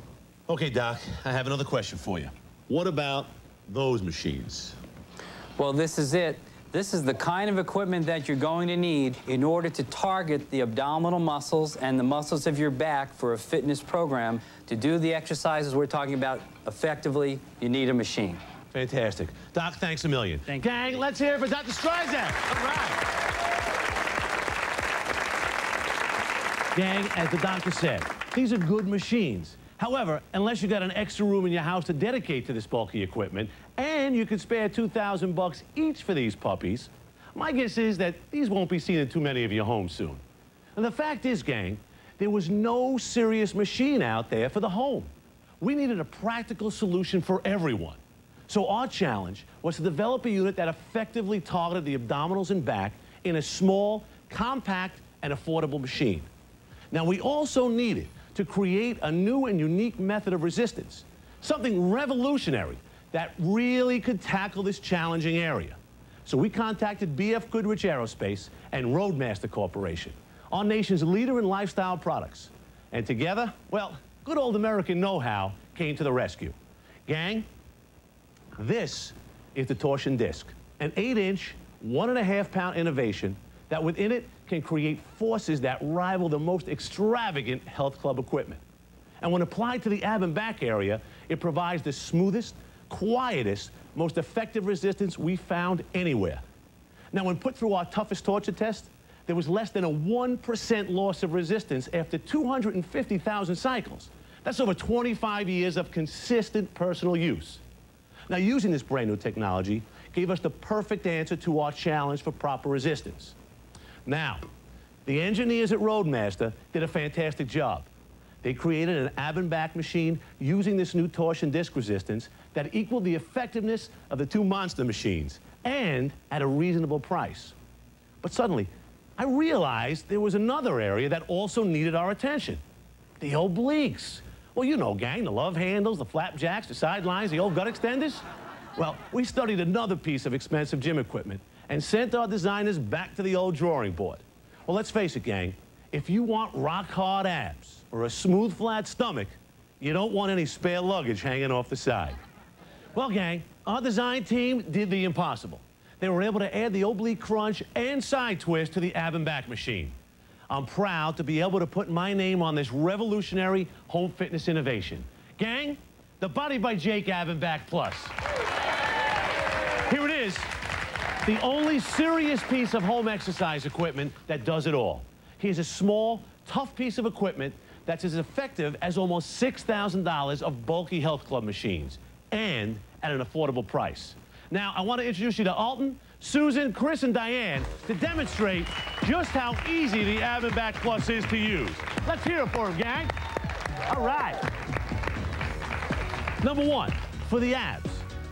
Okay, Doc, I have another question for you. What about those machines? Well, this is it. This is the kind of equipment that you're going to need in order to target the abdominal muscles and the muscles of your back for a fitness program. To do the exercises we're talking about effectively, you need a machine. Fantastic. Doc, thanks a million. Thank you. Gang, let's hear it for Dr. Streisand. All right. Gang, as the doctor said, these are good machines. However, unless you got an extra room in your house to dedicate to this bulky equipment, and you could spare $2,000 each for these puppies, my guess is that these won't be seen in too many of your homes soon. And the fact is, gang, there was no serious machine out there for the home. We needed a practical solution for everyone. So our challenge was to develop a unit that effectively targeted the abdominals and back in a small, compact, and affordable machine. Now, we also needed to create a new and unique method of resistance, something revolutionary that really could tackle this challenging area. So we contacted BF Goodrich Aerospace and Roadmaster Corporation, our nation's leader in lifestyle products. And together, well, good old American know-how came to the rescue. Gang, this is the torsion disc, an 8-inch, 1.5-pound innovation that within it can create forces that rival the most extravagant health club equipment. And when applied to the ab and back area, it provides the smoothest, quietest, most effective resistance we found anywhere. Now, when put through our toughest torture test, there was less than a 1% loss of resistance after 250,000 cycles. That's over 25 years of consistent personal use. Now, using this brand new technology gave us the perfect answer to our challenge for proper resistance. Now, the engineers at Roadmaster did a fantastic job. They created an ab and back machine using this new torsion disc resistance that equaled the effectiveness of the 2 monster machines, and at a reasonable price. But suddenly, I realized there was another area that also needed our attention: the obliques. Well, you know, gang, the love handles, the flapjacks, the sidelines, the old gut extenders. Well, we studied another piece of expensive gym equipment and sent our designers back to the old drawing board. Well, let's face it, gang, if you want rock-hard abs or a smooth, flat stomach, you don't want any spare luggage hanging off the side. Well, gang, our design team did the impossible. They were able to add the oblique crunch and side twist to the ab and back machine. I'm proud to be able to put my name on this revolutionary home fitness innovation. Gang, the Body by Jake Ab and Back Plus. Here it is, the only serious piece of home exercise equipment that does it all. Here's a small, tough piece of equipment that's as effective as almost $6,000 of bulky health club machines, and at an affordable price. Now, I want to introduce you to Alton, Susan, Chris, and Diane to demonstrate just how easy the Ab and Back Plus is to use. Let's hear it for them, gang. All right. Number 1, for the abs.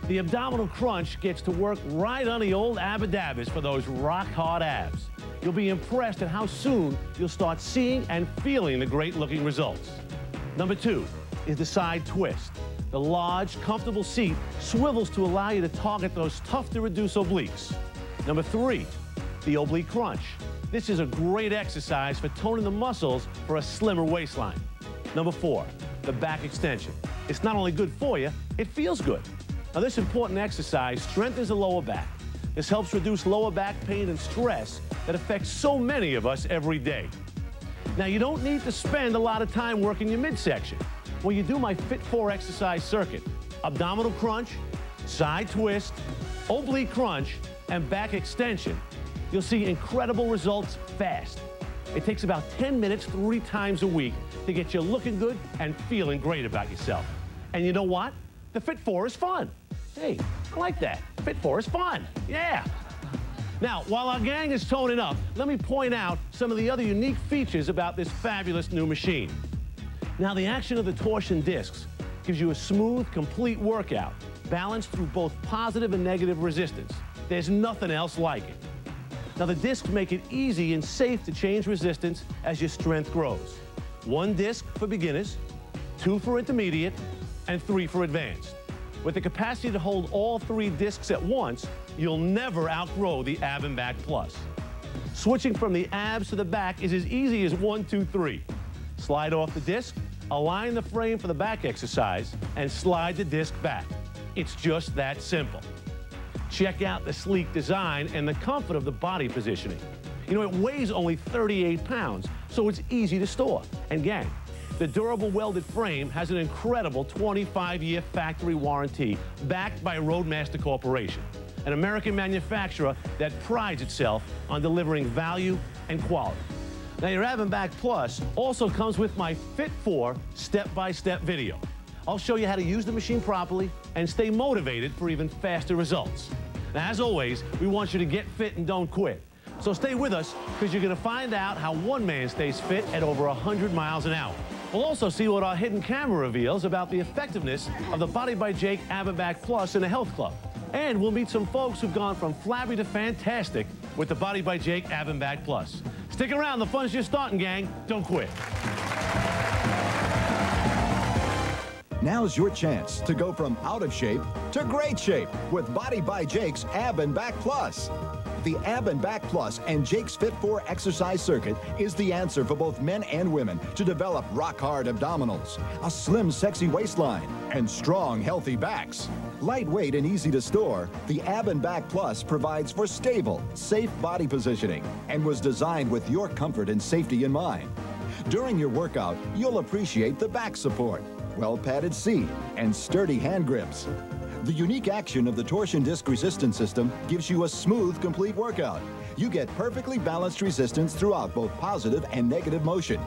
The abdominal crunch gets to work right on the old abadabbas for those rock-hard abs. You'll be impressed at how soon you'll start seeing and feeling the great-looking results. Number 2 is the side twist. The large, comfortable seat swivels to allow you to target those tough-to-reduce obliques. Number 3, the oblique crunch. This is a great exercise for toning the muscles for a slimmer waistline. Number 4, the back extension. It's not only good for you, it feels good. Now, this important exercise strengthens the lower back. This helps reduce lower back pain and stress that affects so many of us every day. Now, you don't need to spend a lot of time working your midsection. When you do my Fit 4 exercise circuit, abdominal crunch, side twist, oblique crunch, and back extension, you'll see incredible results fast. It takes about 10 minutes 3 times a week to get you looking good and feeling great about yourself. And you know what? The Fit 4 is fun. Hey, I like that. Fit 4 is fun. Yeah. Now, while our gang is toning up, let me point out some of the other unique features about this fabulous new machine. Now, the action of the torsion discs gives you a smooth, complete workout, balanced through both positive and negative resistance. There's nothing else like it. Now, the discs make it easy and safe to change resistance as your strength grows. 1 disc for beginners, 2 for intermediate, and 3 for advanced. With the capacity to hold all 3 discs at once, you'll never outgrow the Ab and Back Plus. Switching from the abs to the back is as easy as 1, 2, 3. Slide off the disc, align the frame for the back exercise, and slide the disc back. It's just that simple. Check out the sleek design and the comfort of the body positioning. You know, it weighs only 38 pounds, so it's easy to store. And gang, the durable welded frame has an incredible 25-year factory warranty backed by Roadmaster Corporation, an American manufacturer that prides itself on delivering value and quality. Now, your Ab and Back Plus also comes with my Fit 4 step-by-step video. I'll show you how to use the machine properly and stay motivated for even faster results. Now, as always, we want you to get fit and don't quit. So stay with us, because you're going to find out how one man stays fit at over 100 miles an hour. We'll also see what our hidden camera reveals about the effectiveness of the Body by Jake Ab and Back Plus in a health club. And we'll meet some folks who've gone from flabby to fantastic with the Body by Jake Ab and Back Plus. Stick around, the fun's just starting, gang. Don't quit. Now's your chance to go from out of shape to great shape with Body by Jake's Ab and Back Plus. The Ab and Back Plus and Jake's Fit 4 exercise circuit is the answer for both men and women to develop rock-hard abdominals, a slim, sexy waistline, and strong, healthy backs. Lightweight and easy to store, the Ab and Back Plus provides for stable, safe body positioning and was designed with your comfort and safety in mind. During your workout, you'll appreciate the back support, well-padded seat, and sturdy hand grips. The unique action of the torsion disc resistance system gives you a smooth, complete workout. You get perfectly balanced resistance throughout both positive and negative motion.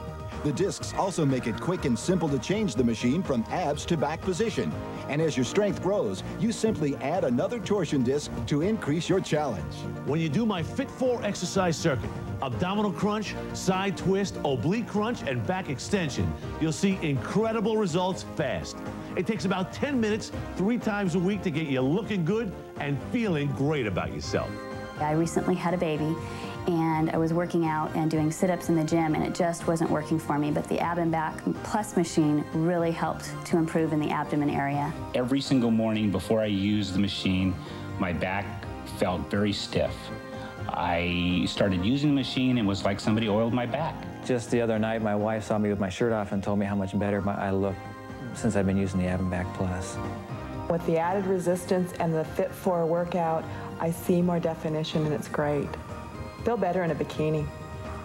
The discs also make it quick and simple to change the machine from abs to back position. And as your strength grows, you simply add another torsion disc to increase your challenge. When you do my Fit 4 exercise circuit, abdominal crunch, side twist, oblique crunch, and back extension, you'll see incredible results fast. It takes about 10 minutes, 3 times a week to get you looking good and feeling great about yourself. I recently had a baby, and I was working out and doing sit-ups in the gym, and it just wasn't working for me, but the Ab and Back Plus machine really helped to improve in the abdomen area. Every single morning before I used the machine, my back felt very stiff. I started using the machine, and it was like somebody oiled my back. Just the other night, my wife saw me with my shirt off and told me how much better I look since I've been using the Ab and Back Plus. With the added resistance and the Fit 4 workout, I see more definition, and it's great. Feel better in a bikini.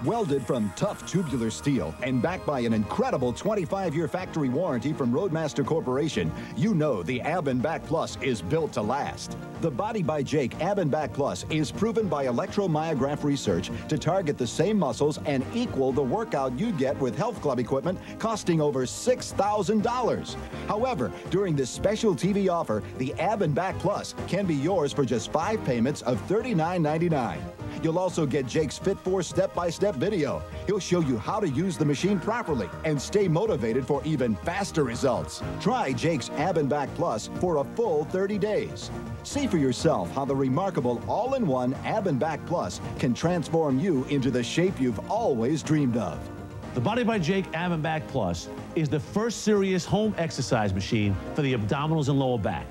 Welded from tough tubular steel and backed by an incredible 25-year factory warranty from Roadmaster Corporation, you know the Ab and Back Plus is built to last. The Body by Jake Ab and Back Plus is proven by electromyograph research to target the same muscles and equal the workout you'd get with health club equipment costing over $6,000. However, during this special TV offer, the Ab and Back Plus can be yours for just 5 payments of $39.99. You'll also get Jake's Fit 4 step-by-step video. He'll show you how to use the machine properly and stay motivated for even faster results. Try Jake's Ab and Back Plus for a full 30 days. See for yourself how the remarkable all-in-one Ab and Back Plus can transform you into the shape you've always dreamed of. The Body by Jake Ab and Back Plus is the first serious home exercise machine for the abdominals and lower back.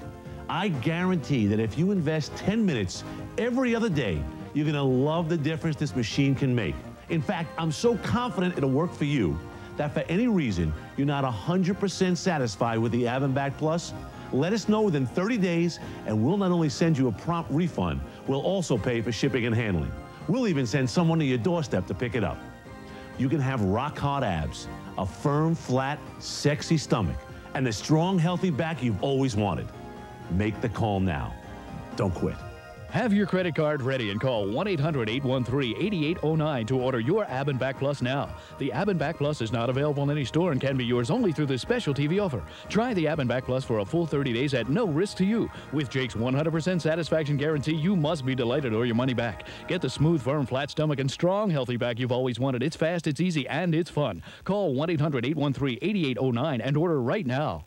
I guarantee that if you invest 10 minutes every other day, you're going to love the difference this machine can make. In fact, I'm so confident it'll work for you that for any reason you're not 100% satisfied with the Ab and Back Plus, Let us know within 30 days, and we'll not only send you a prompt refund, we'll also pay for shipping and handling. We'll even send someone to your doorstep to pick it up. You can have rock-hard abs, a firm, flat, sexy stomach, and the strong, healthy back you've always wanted. Make the call now. Don't quit. Have your credit card ready and call 1-800-813-8809 to order your Ab and Back Plus now. The Ab and Back Plus is not available in any store and can be yours only through this special TV offer. Try the Ab and Back Plus for a full 30 days at no risk to you. With Jake's 100% satisfaction guarantee, you must be delighted or your money back. Get the smooth, firm, flat stomach and strong, healthy back you've always wanted. It's fast, it's easy, and it's fun. Call 1-800-813-8809 and order right now.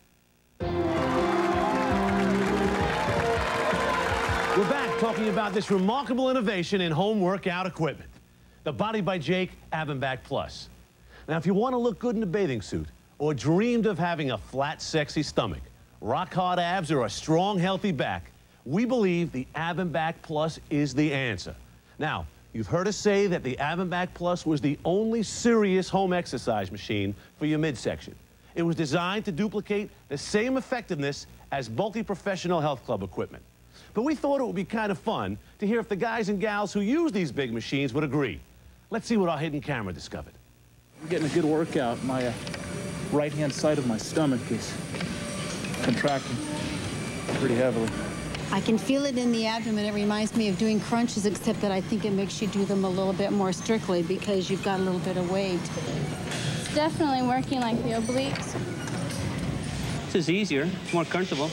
We're back talking about this remarkable innovation in home workout equipment, the Body by Jake Ab and Back Plus. Now, if you want to look good in a bathing suit or dreamed of having a flat, sexy stomach, rock-hard abs, or a strong, healthy back, we believe the Ab and Back Plus is the answer. Now, you've heard us say that the Ab and Back Plus was the only serious home exercise machine for your midsection. It was designed to duplicate the same effectiveness as bulky professional health club equipment. But we thought it would be kind of fun to hear if the guys and gals who use these big machines would agree. Let's see what our hidden camera discovered. I'm getting a good workout. My right-hand side of my stomach is contracting pretty heavily. I can feel it in the abdomen. It reminds me of doing crunches, except that I think it makes you do them a little bit more strictly because you've got a little bit of weight. It's definitely working like the obliques. This is easier. It's more comfortable.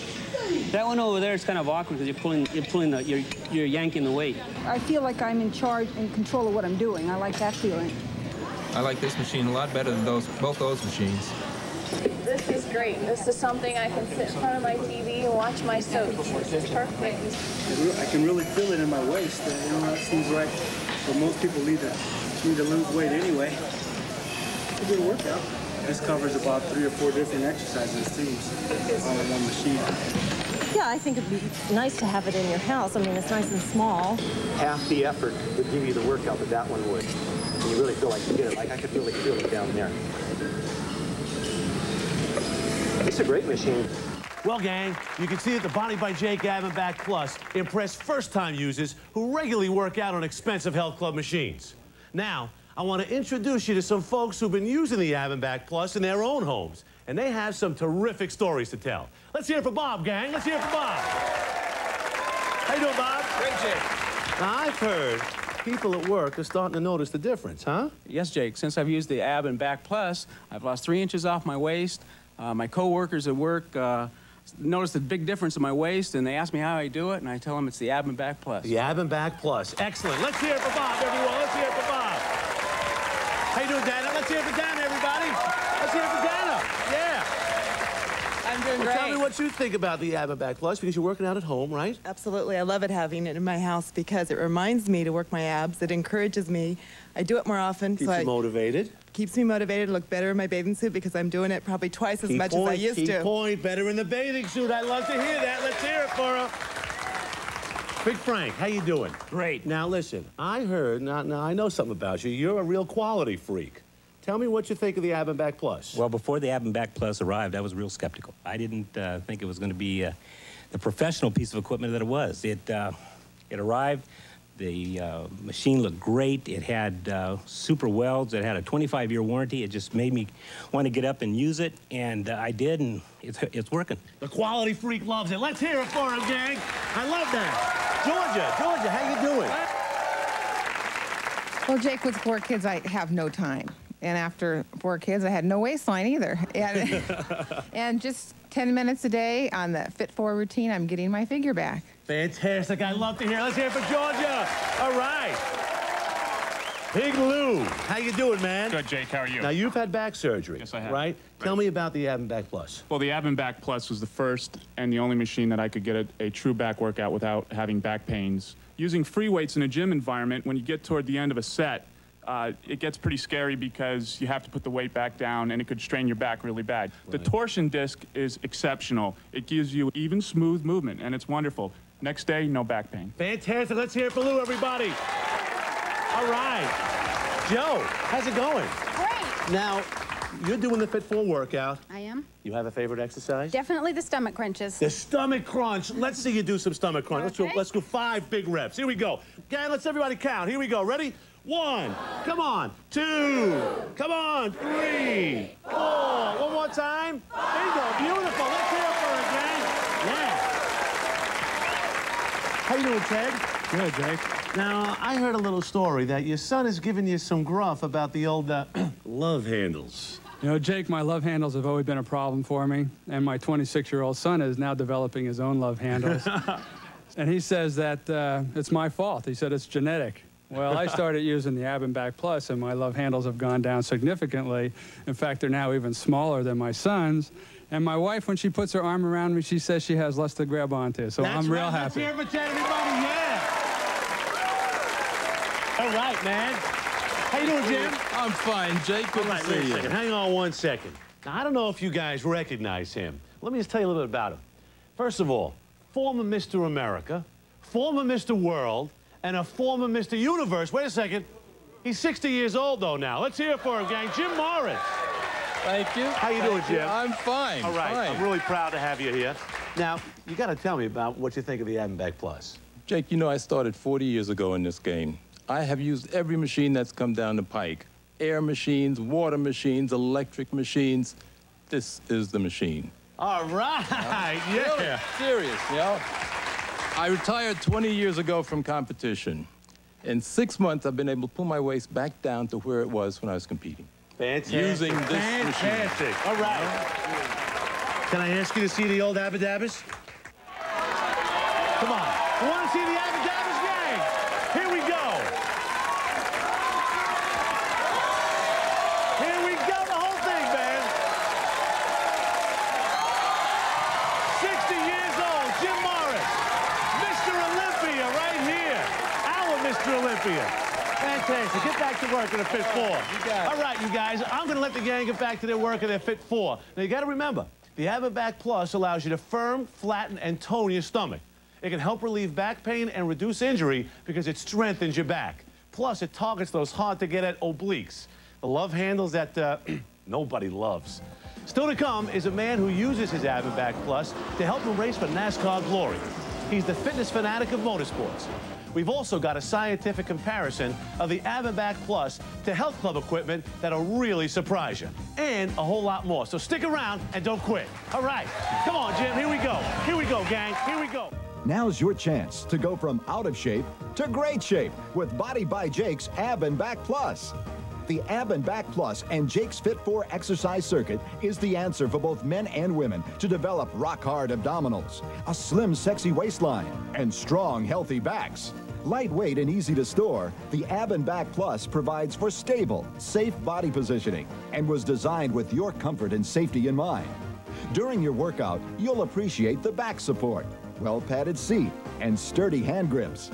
That one over there is kind of awkward because you're yanking the weight. I feel like I'm in charge and control of what I'm doing. I like that feeling. I like this machine a lot better than both those machines. This is great. This is something I can sit in front of my TV and watch my soaps. This is perfect. I can really feel it in my waist. You know, that seems like what most people need to lose weight anyway. It's a good workout. This covers about 3 or 4 different exercises, it seems, all in one machine. Yeah, I think it'd be nice to have it in your house. I mean, it's nice and small. Half the effort would give you the workout that that one would. And you really feel like you get it. Like I could really feel it down there. It's a great machine. Well, gang, you can see that the Body by Jake Ab and Back Plus impress first-time users who regularly work out on expensive health club machines. Now, I want to introduce you to some folks who've been using the Ab and Back Plus in their own homes, and they have some terrific stories to tell. Let's hear it for Bob, gang. Let's hear it for Bob. How you doing, Bob? Great, Jake. Now, I've heard people at work are starting to notice the difference, huh? Yes, Jake. Since I've used the Ab and Back Plus, I've lost 3 inches off my waist. My coworkers at work noticed a big difference in my waist, and they ask me how I do it, and I tell them it's the Ab and Back Plus. The Ab and Back Plus. Excellent. Let's hear it for Bob, everyone. Let's hear it for Bob. How you doing, Dana? Let's hear it for Dana, everybody. Let's hear it for Dana. Yeah. I'm doing great. Tell me what you think about the Ab and Back Plus, because you're working out at home, right? Absolutely. I love it having it in my house because it reminds me to work my abs. It encourages me. I do it more often. Keeps you motivated. Keeps me motivated to look better in my bathing suit because I'm doing it probably twice as much as I used to. Key point. Better in the bathing suit. I'd love to hear that. Let's hear it for her. Big Frank, how you doing? Great. Now, listen, I heard, now I know something about you. You're a real quality freak. Tell me what you think of the Ab and Back Plus. Well, before the Ab and Back Plus arrived, I was real skeptical. I didn't think it was going to be the professional piece of equipment that it was. It arrived. The machine looked great. It had super welds. It had a 25-year warranty. It just made me want to get up and use it, and I did, and it's working. The quality freak loves it. Let's hear it for him, gang. I love that. Georgia, how you doing? Well, Jake, with 4 kids, I have no time. And after 4 kids, I had no waistline either. And just 10 minutes a day on the Fit4 routine, I'm getting my figure back. Fantastic. I love to hear. Let's hear it for Georgia. All right. Big Lou, how you doing, man? Good, Jake. How are you? Now, you've had back surgery. Yes, I have. Right? Tell me about the Ab and Back Plus. Well, the Ab and Back Plus was the first and the only machine that I could get a true back workout without having back pains. Using free weights in a gym environment, when you get toward the end of a set, it gets pretty scary because you have to put the weight back down and it could strain your back really bad. Right. The torsion disc is exceptional. It gives you even, smooth movement, and it's wonderful. Next day, no back pain. Fantastic. Let's hear it for Lou, everybody. All right. Joe, how's it going? Great. Now, you're doing the Fit 4 workout. I am. You have a favorite exercise? Definitely the stomach crunches. The stomach crunch. Let's see you do some stomach crunch. Okay. Let's go 5 big reps. Here we go. Gang, let's everybody count. Here we go. Ready? 1. Come on. 2. Come on. 3. 4. One more time. There you go. Beautiful. Let's hear it for it, gang. Yeah. How you doing, Ted? Good, Jake. Now, I heard a little story that your son has given you some gruff about the old love handles. You know, Jake, my love handles have always been a problem for me, and my 26-year-old son is now developing his own love handles. And he says that it's my fault. He said it's genetic. Well, I started using the Ab and Back Plus, and my love handles have gone down significantly. In fact, they're now even smaller than my son's. And my wife, when she puts her arm around me, she says she has less to grab onto. So I'm real happy. Let's hear it for everybody, yeah. All right, man. How you doing, Jim? I'm fine, Jake. Good to see you. Hang on 1 second. Now, I don't know if you guys recognize him. Let me just tell you a little bit about him. First of all, former Mr. America, former Mr. World, and a former Mr. Universe. Wait a second. He's 60 years old, though, now. Let's hear it for him, gang. Jim Morris. Thank you. How you doing, Jim? I'm fine. All right. Fine. I'm really proud to have you here. Now, you got to tell me about what you think of the Ab and Back Plus. Jake, you know I started 40 years ago in this game. I have used every machine that's come down the pike. Air machines, water machines, electric machines. This is the machine. All right. Yeah. Really? Serious, you know? I retired 20 years ago from competition. In 6 months, I've been able to pull my waist back down to where it was when I was competing. Fantastic. Using this machine. Fantastic. All right. Can I ask you to see the old Abadabbas? Come on. You want to see the Abadabbas, gang? Here we go. Here we go, the whole thing, man. 60 years old, Jim Morris. Mr. Olympia right here. Our Mr. Olympia. Fantastic. Get back to work in a Fit 4. All right, you guys, I'm going to let the gang get back to their work in their Fit 4. Now, you got to remember, the Ab and Back Plus allows you to firm, flatten, and tone your stomach. It can help relieve back pain and reduce injury because it strengthens your back. Plus, it targets those hard-to-get-at obliques, the love handles that nobody loves. Still to come is a man who uses his Ab and Back Plus to help him race for NASCAR glory. He's the fitness fanatic of motorsports. We've also got a scientific comparison of the Ab and Back Plus to health club equipment that'll really surprise you. And a whole lot more. So stick around and don't quit. All right. Come on, Jim. Here we go. Here we go, gang. Here we go. Now's your chance to go from out of shape to great shape with Body by Jake's Ab and Back Plus. The Ab and Back Plus and Jake's Fit 4 exercise circuit is the answer for both men and women to develop rock-hard abdominals, a slim, sexy waistline, and strong, healthy backs. Lightweight and easy to store, the Ab and Back Plus provides for stable, safe body positioning and was designed with your comfort and safety in mind. During your workout, you'll appreciate the back support, well-padded seat, and sturdy hand grips.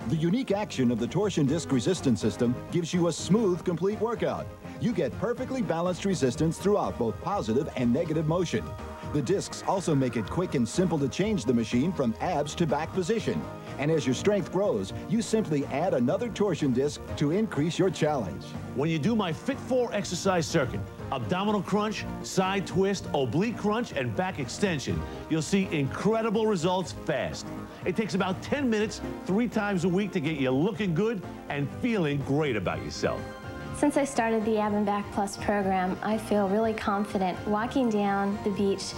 The unique action of the torsion disc resistance system gives you a smooth, complete workout. You get perfectly balanced resistance throughout both positive and negative motion. The discs also make it quick and simple to change the machine from abs to back position. And as your strength grows, you simply add another torsion disc to increase your challenge. When you do my Fit 4 exercise circuit, abdominal crunch, side twist, oblique crunch, and back extension, you'll see incredible results fast. It takes about 10 minutes, 3 times a week to get you looking good and feeling great about yourself. Since I started the Ab and Back Plus program, I feel really confident walking down the beach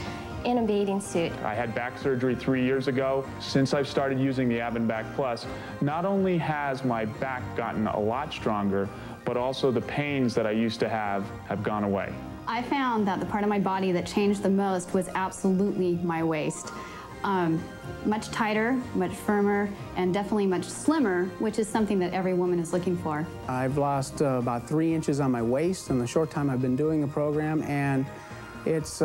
in a bathing suit. I had back surgery 3 years ago. Since I've started using the Ab and Back Plus, not only has my back gotten a lot stronger, but also the pains that I used to have gone away. I found that the part of my body that changed the most was absolutely my waist. Much tighter, much firmer, and definitely much slimmer, which is something that every woman is looking for. I've lost about 3 inches on my waist in the short time I've been doing the program, and it's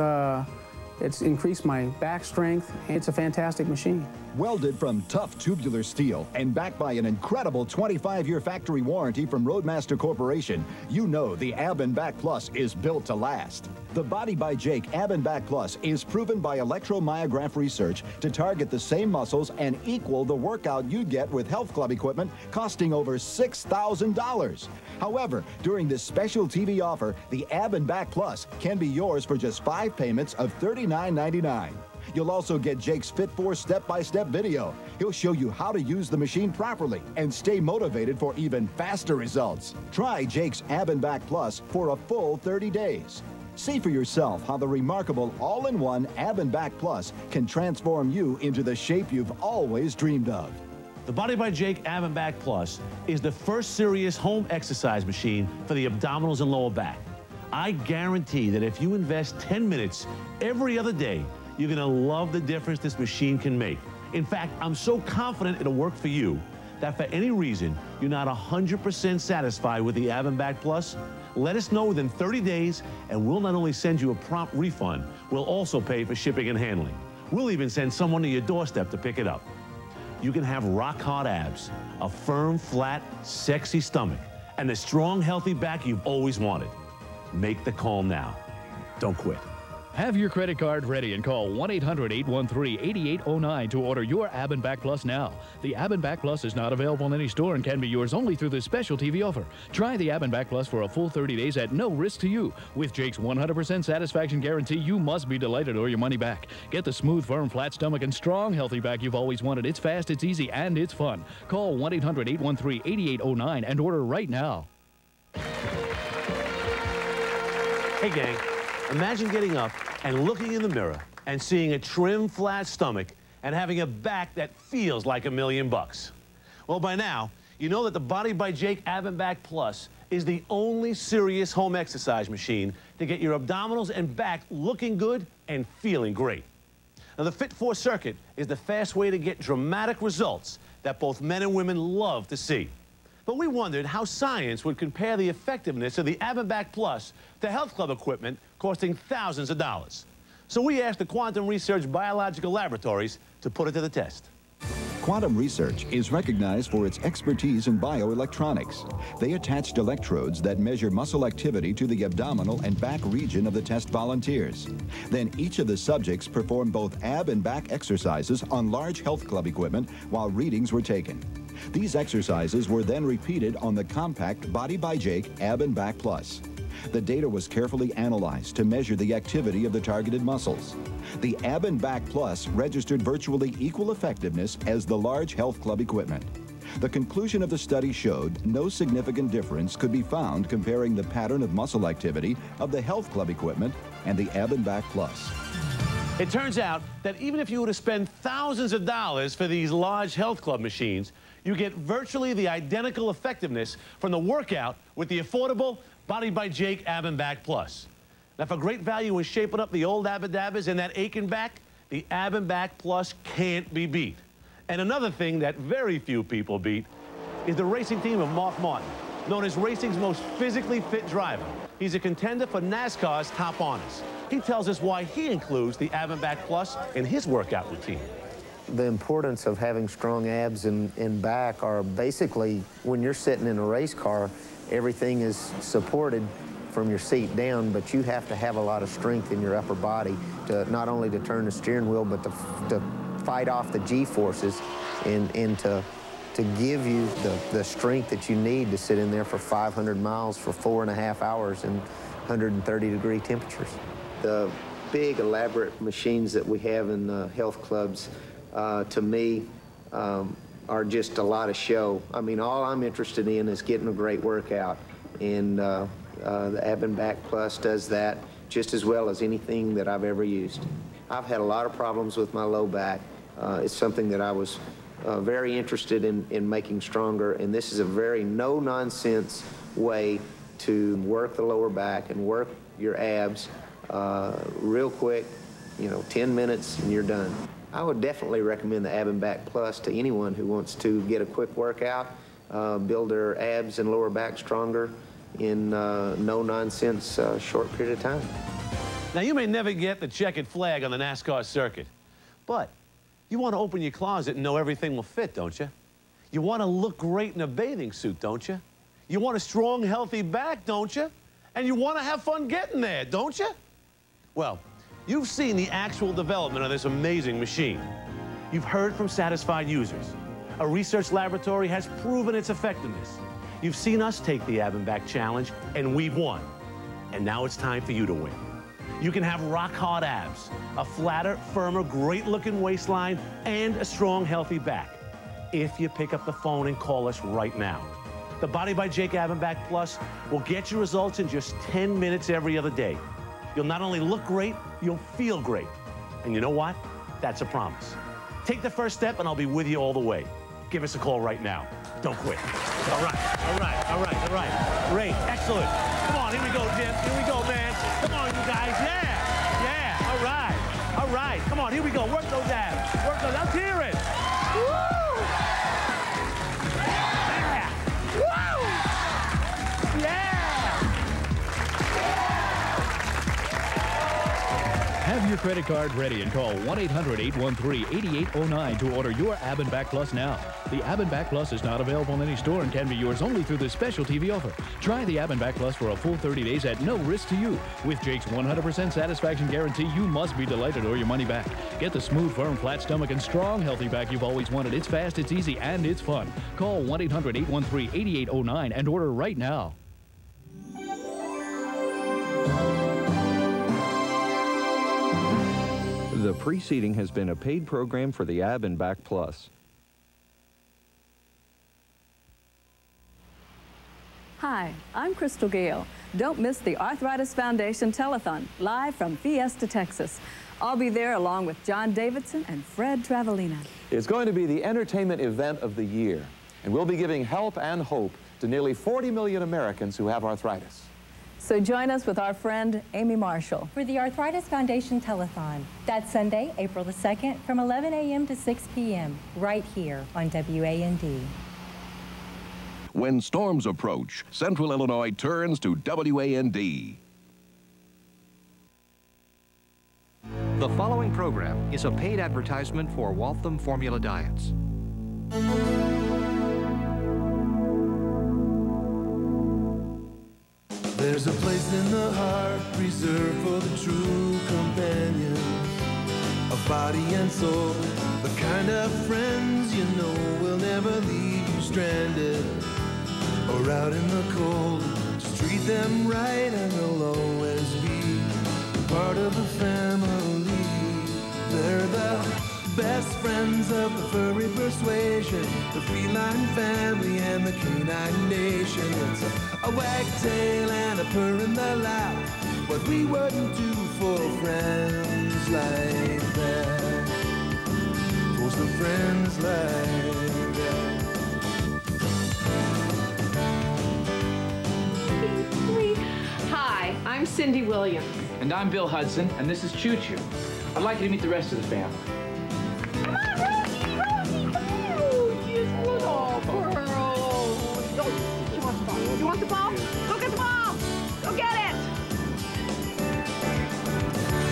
increased my back strength. It's a fantastic machine. Welded from tough tubular steel and backed by an incredible 25-year factory warranty from Roadmaster Corporation, you know the Ab and Back Plus is built to last. The Body by Jake Ab and Back Plus is proven by electromyograph research to target the same muscles and equal the workout you'd get with health club equipment costing over $6,000. However, during this special TV offer, the Ab and Back Plus can be yours for just 5 payments of $39.99. You'll also get Jake's Fit4 step-by-step video. He'll show you how to use the machine properly and stay motivated for even faster results. Try Jake's Ab and Back Plus for a full 30 days. See for yourself how the remarkable all-in-one Ab and Back Plus can transform you into the shape you've always dreamed of. The Body by Jake Ab and Back Plus is the first serious home exercise machine for the abdominals and lower back. I guarantee that if you invest 10 minutes every other day, you're going to love the difference this machine can make. In fact, I'm so confident it'll work for you that for any reason you're not 100% satisfied with the Ab and Back Plus, let us know within 30 days and we'll not only send you a prompt refund, we'll also pay for shipping and handling. We'll even send someone to your doorstep to pick it up. You can have rock-hard abs, a firm, flat, sexy stomach, and the strong, healthy back you've always wanted. Make the call now. Don't quit. Have your credit card ready and call 1-800-813-8809 to order your Ab and Back Plus now. The Ab and Back Plus is not available in any store and can be yours only through this special TV offer. Try the Ab and Back Plus for a full 30 days at no risk to you. With Jake's 100% satisfaction guarantee, you must be delighted or your money back. Get the smooth, firm, flat stomach and strong, healthy back you've always wanted. It's fast, it's easy, and it's fun. Call 1-800-813-8809 and order right now. Hey, gang. Imagine getting up and looking in the mirror and seeing a trim, flat stomach and having a back that feels like $1 million. Well, by now, you know that the Body by Jake Ab and Back Plus is the only serious home exercise machine to get your abdominals and back looking good and feeling great. Now, the Fit4 circuit is the fast way to get dramatic results that both men and women love to see. But we wondered how science would compare the effectiveness of the Ab and Back Plus to health club equipment costing thousands of dollars. So we asked the Quantum Research Biological Laboratories to put it to the test. Quantum Research is recognized for its expertise in bioelectronics. They attached electrodes that measure muscle activity to the abdominal and back region of the test volunteers. Then each of the subjects performed both ab and back exercises on large health club equipment while readings were taken. These exercises were then repeated on the compact Body by Jake Ab and Back Plus. The data was carefully analyzed to measure the activity of the targeted muscles. The Ab and Back Plus registered virtually equal effectiveness as the large health club equipment. The conclusion of the study showed no significant difference could be found comparing the pattern of muscle activity of the health club equipment and the Ab and Back Plus. It turns out that even if you were to spend thousands of dollars for these large health club machines, you get virtually the identical effectiveness from the workout with the affordable Body by Jake Ab and Back Plus. Now, for great value in shaping up the old abadabbas and that aching back, the Ab and Back Plus can't be beat. And another thing that very few people beat is the racing team of Mark Martin, known as racing's most physically fit driver. He's a contender for NASCAR's top honors. He tells us why he includes the Ab and Back Plus in his workout routine. The importance of having strong abs and back are basically when you're sitting in a race car, everything is supported from your seat down, but you have to have a lot of strength in your upper body to not only to turn the steering wheel, but to fight off the G-forces and to give you the strength that you need to sit in there for 500 miles for 4.5 hours in 130-degree temperatures. The big, elaborate machines that we have in the health clubs, to me, are just a lot of show. I mean, all I'm interested in is getting a great workout, and the Ab and Back Plus does that just as well as anything that I've ever used. I've had a lot of problems with my low back. It's something that I was very interested in making stronger, and this is a very no-nonsense way to work the lower back and work your abs real quick, 10 minutes and you're done. I would definitely recommend the Ab and Back Plus to anyone who wants to get a quick workout, build their abs and lower back stronger in no-nonsense short period of time. Now, you may never get the checkered flag on the NASCAR circuit, but You want to open your closet and know everything will fit, don't you? You want to look great in a bathing suit, don't you? You want a strong, healthy back, don't you? And you want to have fun getting there, don't you? Well, you've seen the actual development of this amazing machine. You've heard from satisfied users. A research laboratory has proven its effectiveness. You've seen us take the Ab and Back Challenge, and we've won. And now it's time for you to win. You can have rock-hard abs, a flatter, firmer, great-looking waistline, and a strong, healthy back if you pick up the phone and call us right now. The Body by Jake Ab and Back Plus will get you results in just 10 minutes every other day. You'll not only look great, you'll feel great. And you know what? That's a promise. Take the first step, and I'll be with you all the way. Give us a call right now. Don't quit. All right, all right, all right, all right. Great, excellent. Come on, here we go, Jim. Here we go, man. Come on, you guys. Yeah, yeah. All right, all right. Come on, here we go. Work those abs. Work those. Let's hear it. Woo! Yeah. Woo! Yeah. Have your credit card ready and call 1-800-813-8809 to order your Ab and Back Plus now. The Ab and Back Plus is not available in any store and can be yours only through this special TV offer. Try the Ab and Back Plus for a full 30 days at no risk to you. With Jake's 100% satisfaction guarantee, you must be delighted or your money back. Get the smooth, firm, flat stomach and strong, healthy back you've always wanted. It's fast, it's easy, and it's fun. Call 1-800-813-8809 and order right now. The preceding has been a paid program for the Ab and Back Plus. Hi, I'm Crystal Gale. Don't miss the Arthritis Foundation Telethon, live from Fiesta, Texas. I'll be there along with John Davidson and Fred Travalina. It's going to be the entertainment event of the year, and we'll be giving help and hope to nearly 40 million Americans who have arthritis. So join us with our friend Amy Marshall for the Arthritis Foundation Telethon. That's Sunday, April the 2nd from 11 a.m. to 6 p.m. right here on WAND. When storms approach, Central Illinois turns to WAND. The following program is a paid advertisement for Waltham Formula Diets. There's a place in the heart reserved for the true companion of body and soul, the kind of friends you know will never leave you stranded or out in the cold. Just treat them right and they'll always be part of the family. They're the best friends of the furry persuasion, the feline family and the canine nation. It's a wagtail and a purr in the lap, what we wouldn't do for friends like that, for some friends like that. Hi, I'm Cindy Williams. And I'm Bill Hudson, and this is Choo Choo. I'd like you to meet the rest of the family. Come on, Rosie! Rosie, come here! She's a little girl. She wants the ball. You want the ball? Go get the ball! Go get it!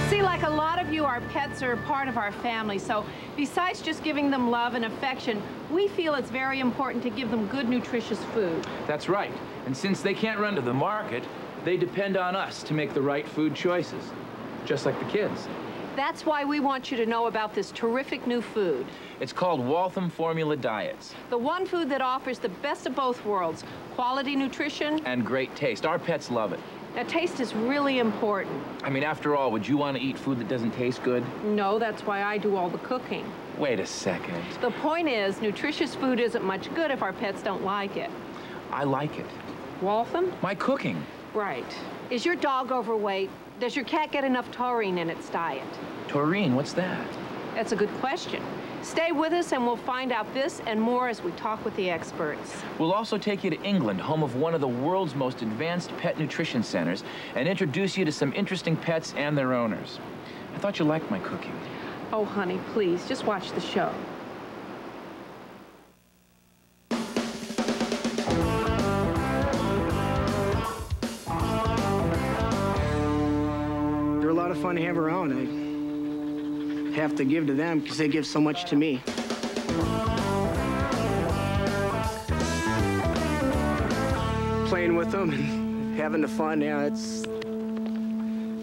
See, like a lot of you, our pets are part of our family, so besides just giving them love and affection, we feel it's very important to give them good, nutritious food. That's right. And since they can't run to the market, they depend on us to make the right food choices, just like the kids. That's why we want you to know about this terrific new food. It's called Waltham Formula Diets. The one food that offers the best of both worlds, quality nutrition and great taste. Our pets love it. Now, taste is really important. I mean, after all, would you want to eat food that doesn't taste good? No, that's why I do all the cooking. Wait a second. The point is, nutritious food isn't much good if our pets don't like it. I like it. Waltham? My cooking. Right. Is your dog overweight? Does your cat get enough taurine in its diet? Taurine, what's that? That's a good question. Stay with us and we'll find out this and more as we talk with the experts. We'll also take you to England, home of one of the world's most advanced pet nutrition centers, and introduce you to some interesting pets and their owners. I thought you liked my cooking. Oh, honey, please, just watch the show. They're a lot of fun to have around. have to give to them because they give so much to me. Playing with them and having the fun, yeah,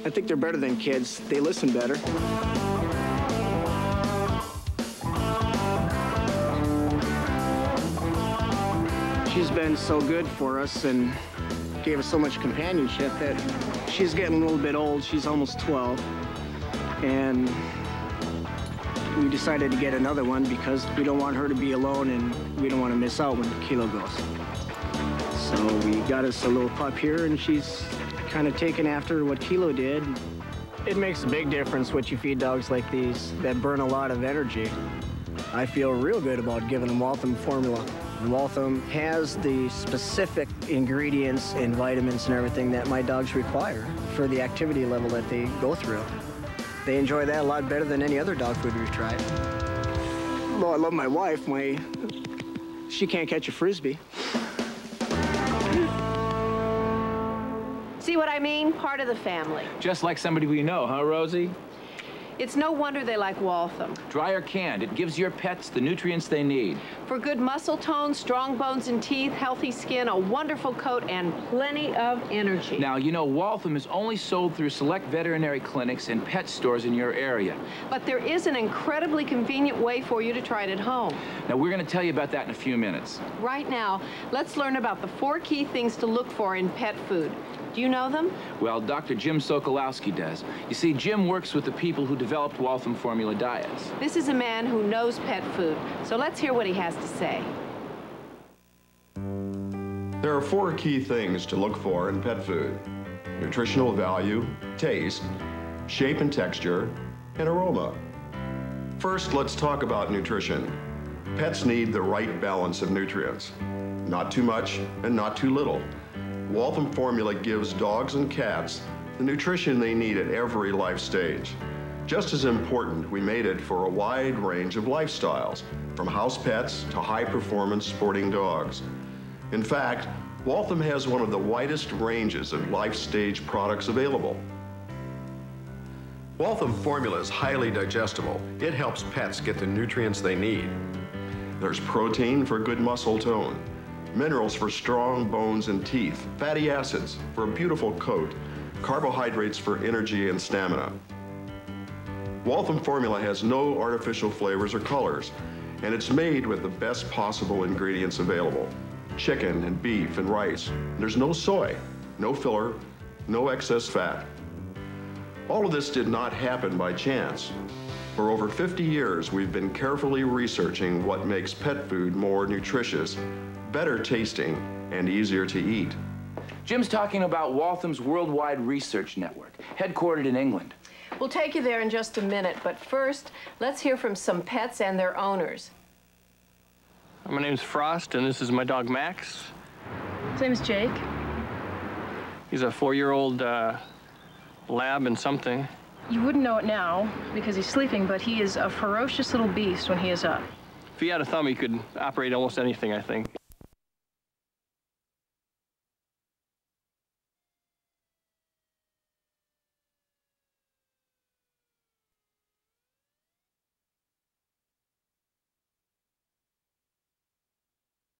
I think they're better than kids. They listen better. She's been so good for us and gave us so much companionship that she's getting a little bit old. She's almost 12. And we decided to get another one because we don't want her to be alone and we don't want to miss out when Kilo goes. So we got us a little pup here, and she's kind of taken after what Kilo did. It makes a big difference what you feed dogs like these that burn a lot of energy. I feel real good about giving them Waltham formula. Waltham has the specific ingredients and vitamins and everything that my dogs require for the activity level that they go through. They enjoy that a lot better than any other dog food we've tried. Well, I love my wife. She can't catch a Frisbee. See what I mean? Part of the family. Just like somebody we know, huh, Rosie? It's no wonder they like Waltham. Dry or canned, it gives your pets the nutrients they need. For good muscle tone, strong bones and teeth, healthy skin, a wonderful coat, and plenty of energy. Now, you know, Waltham is only sold through select veterinary clinics and pet stores in your area. But there is an incredibly convenient way for you to try it at home. Now, we're going to tell you about that in a few minutes. Right now, let's learn about the 4 key things to look for in pet food. Do you know them? Well, Dr. Jim Sokolowski does. You see, Jim works with the people who developed Waltham formula diets. This is a man who knows pet food, so let's hear what he has to say. There are 4 key things to look for in pet food: nutritional value, taste, shape and texture, and aroma. First, let's talk about nutrition. Pets need the right balance of nutrients. Not too much and not too little. Waltham formula gives dogs and cats the nutrition they need at every life stage. Just as important, we made it for a wide range of lifestyles, from house pets to high-performance sporting dogs. In fact, Waltham has one of the widest ranges of life stage products available. Waltham formula is highly digestible. It helps pets get the nutrients they need. There's protein for good muscle tone, minerals for strong bones and teeth, fatty acids for a beautiful coat, carbohydrates for energy and stamina. Waltham formula has no artificial flavors or colors, and it's made with the best possible ingredients available: chicken and beef and rice. There's no soy, no filler, no excess fat. All of this did not happen by chance. For over 50 years, we've been carefully researching what makes pet food more nutritious, better tasting, and easier to eat. Jim's talking about Waltham's worldwide research network, headquartered in England. We'll take you there in just a minute, but first, let's hear from some pets and their owners. My name's Frost, and this is my dog Max. His name's Jake. He's a 4-year-old lab and something. You wouldn't know it now because he's sleeping, but he is a ferocious little beast when he is up. If he had a thumb, he could operate almost anything, I think.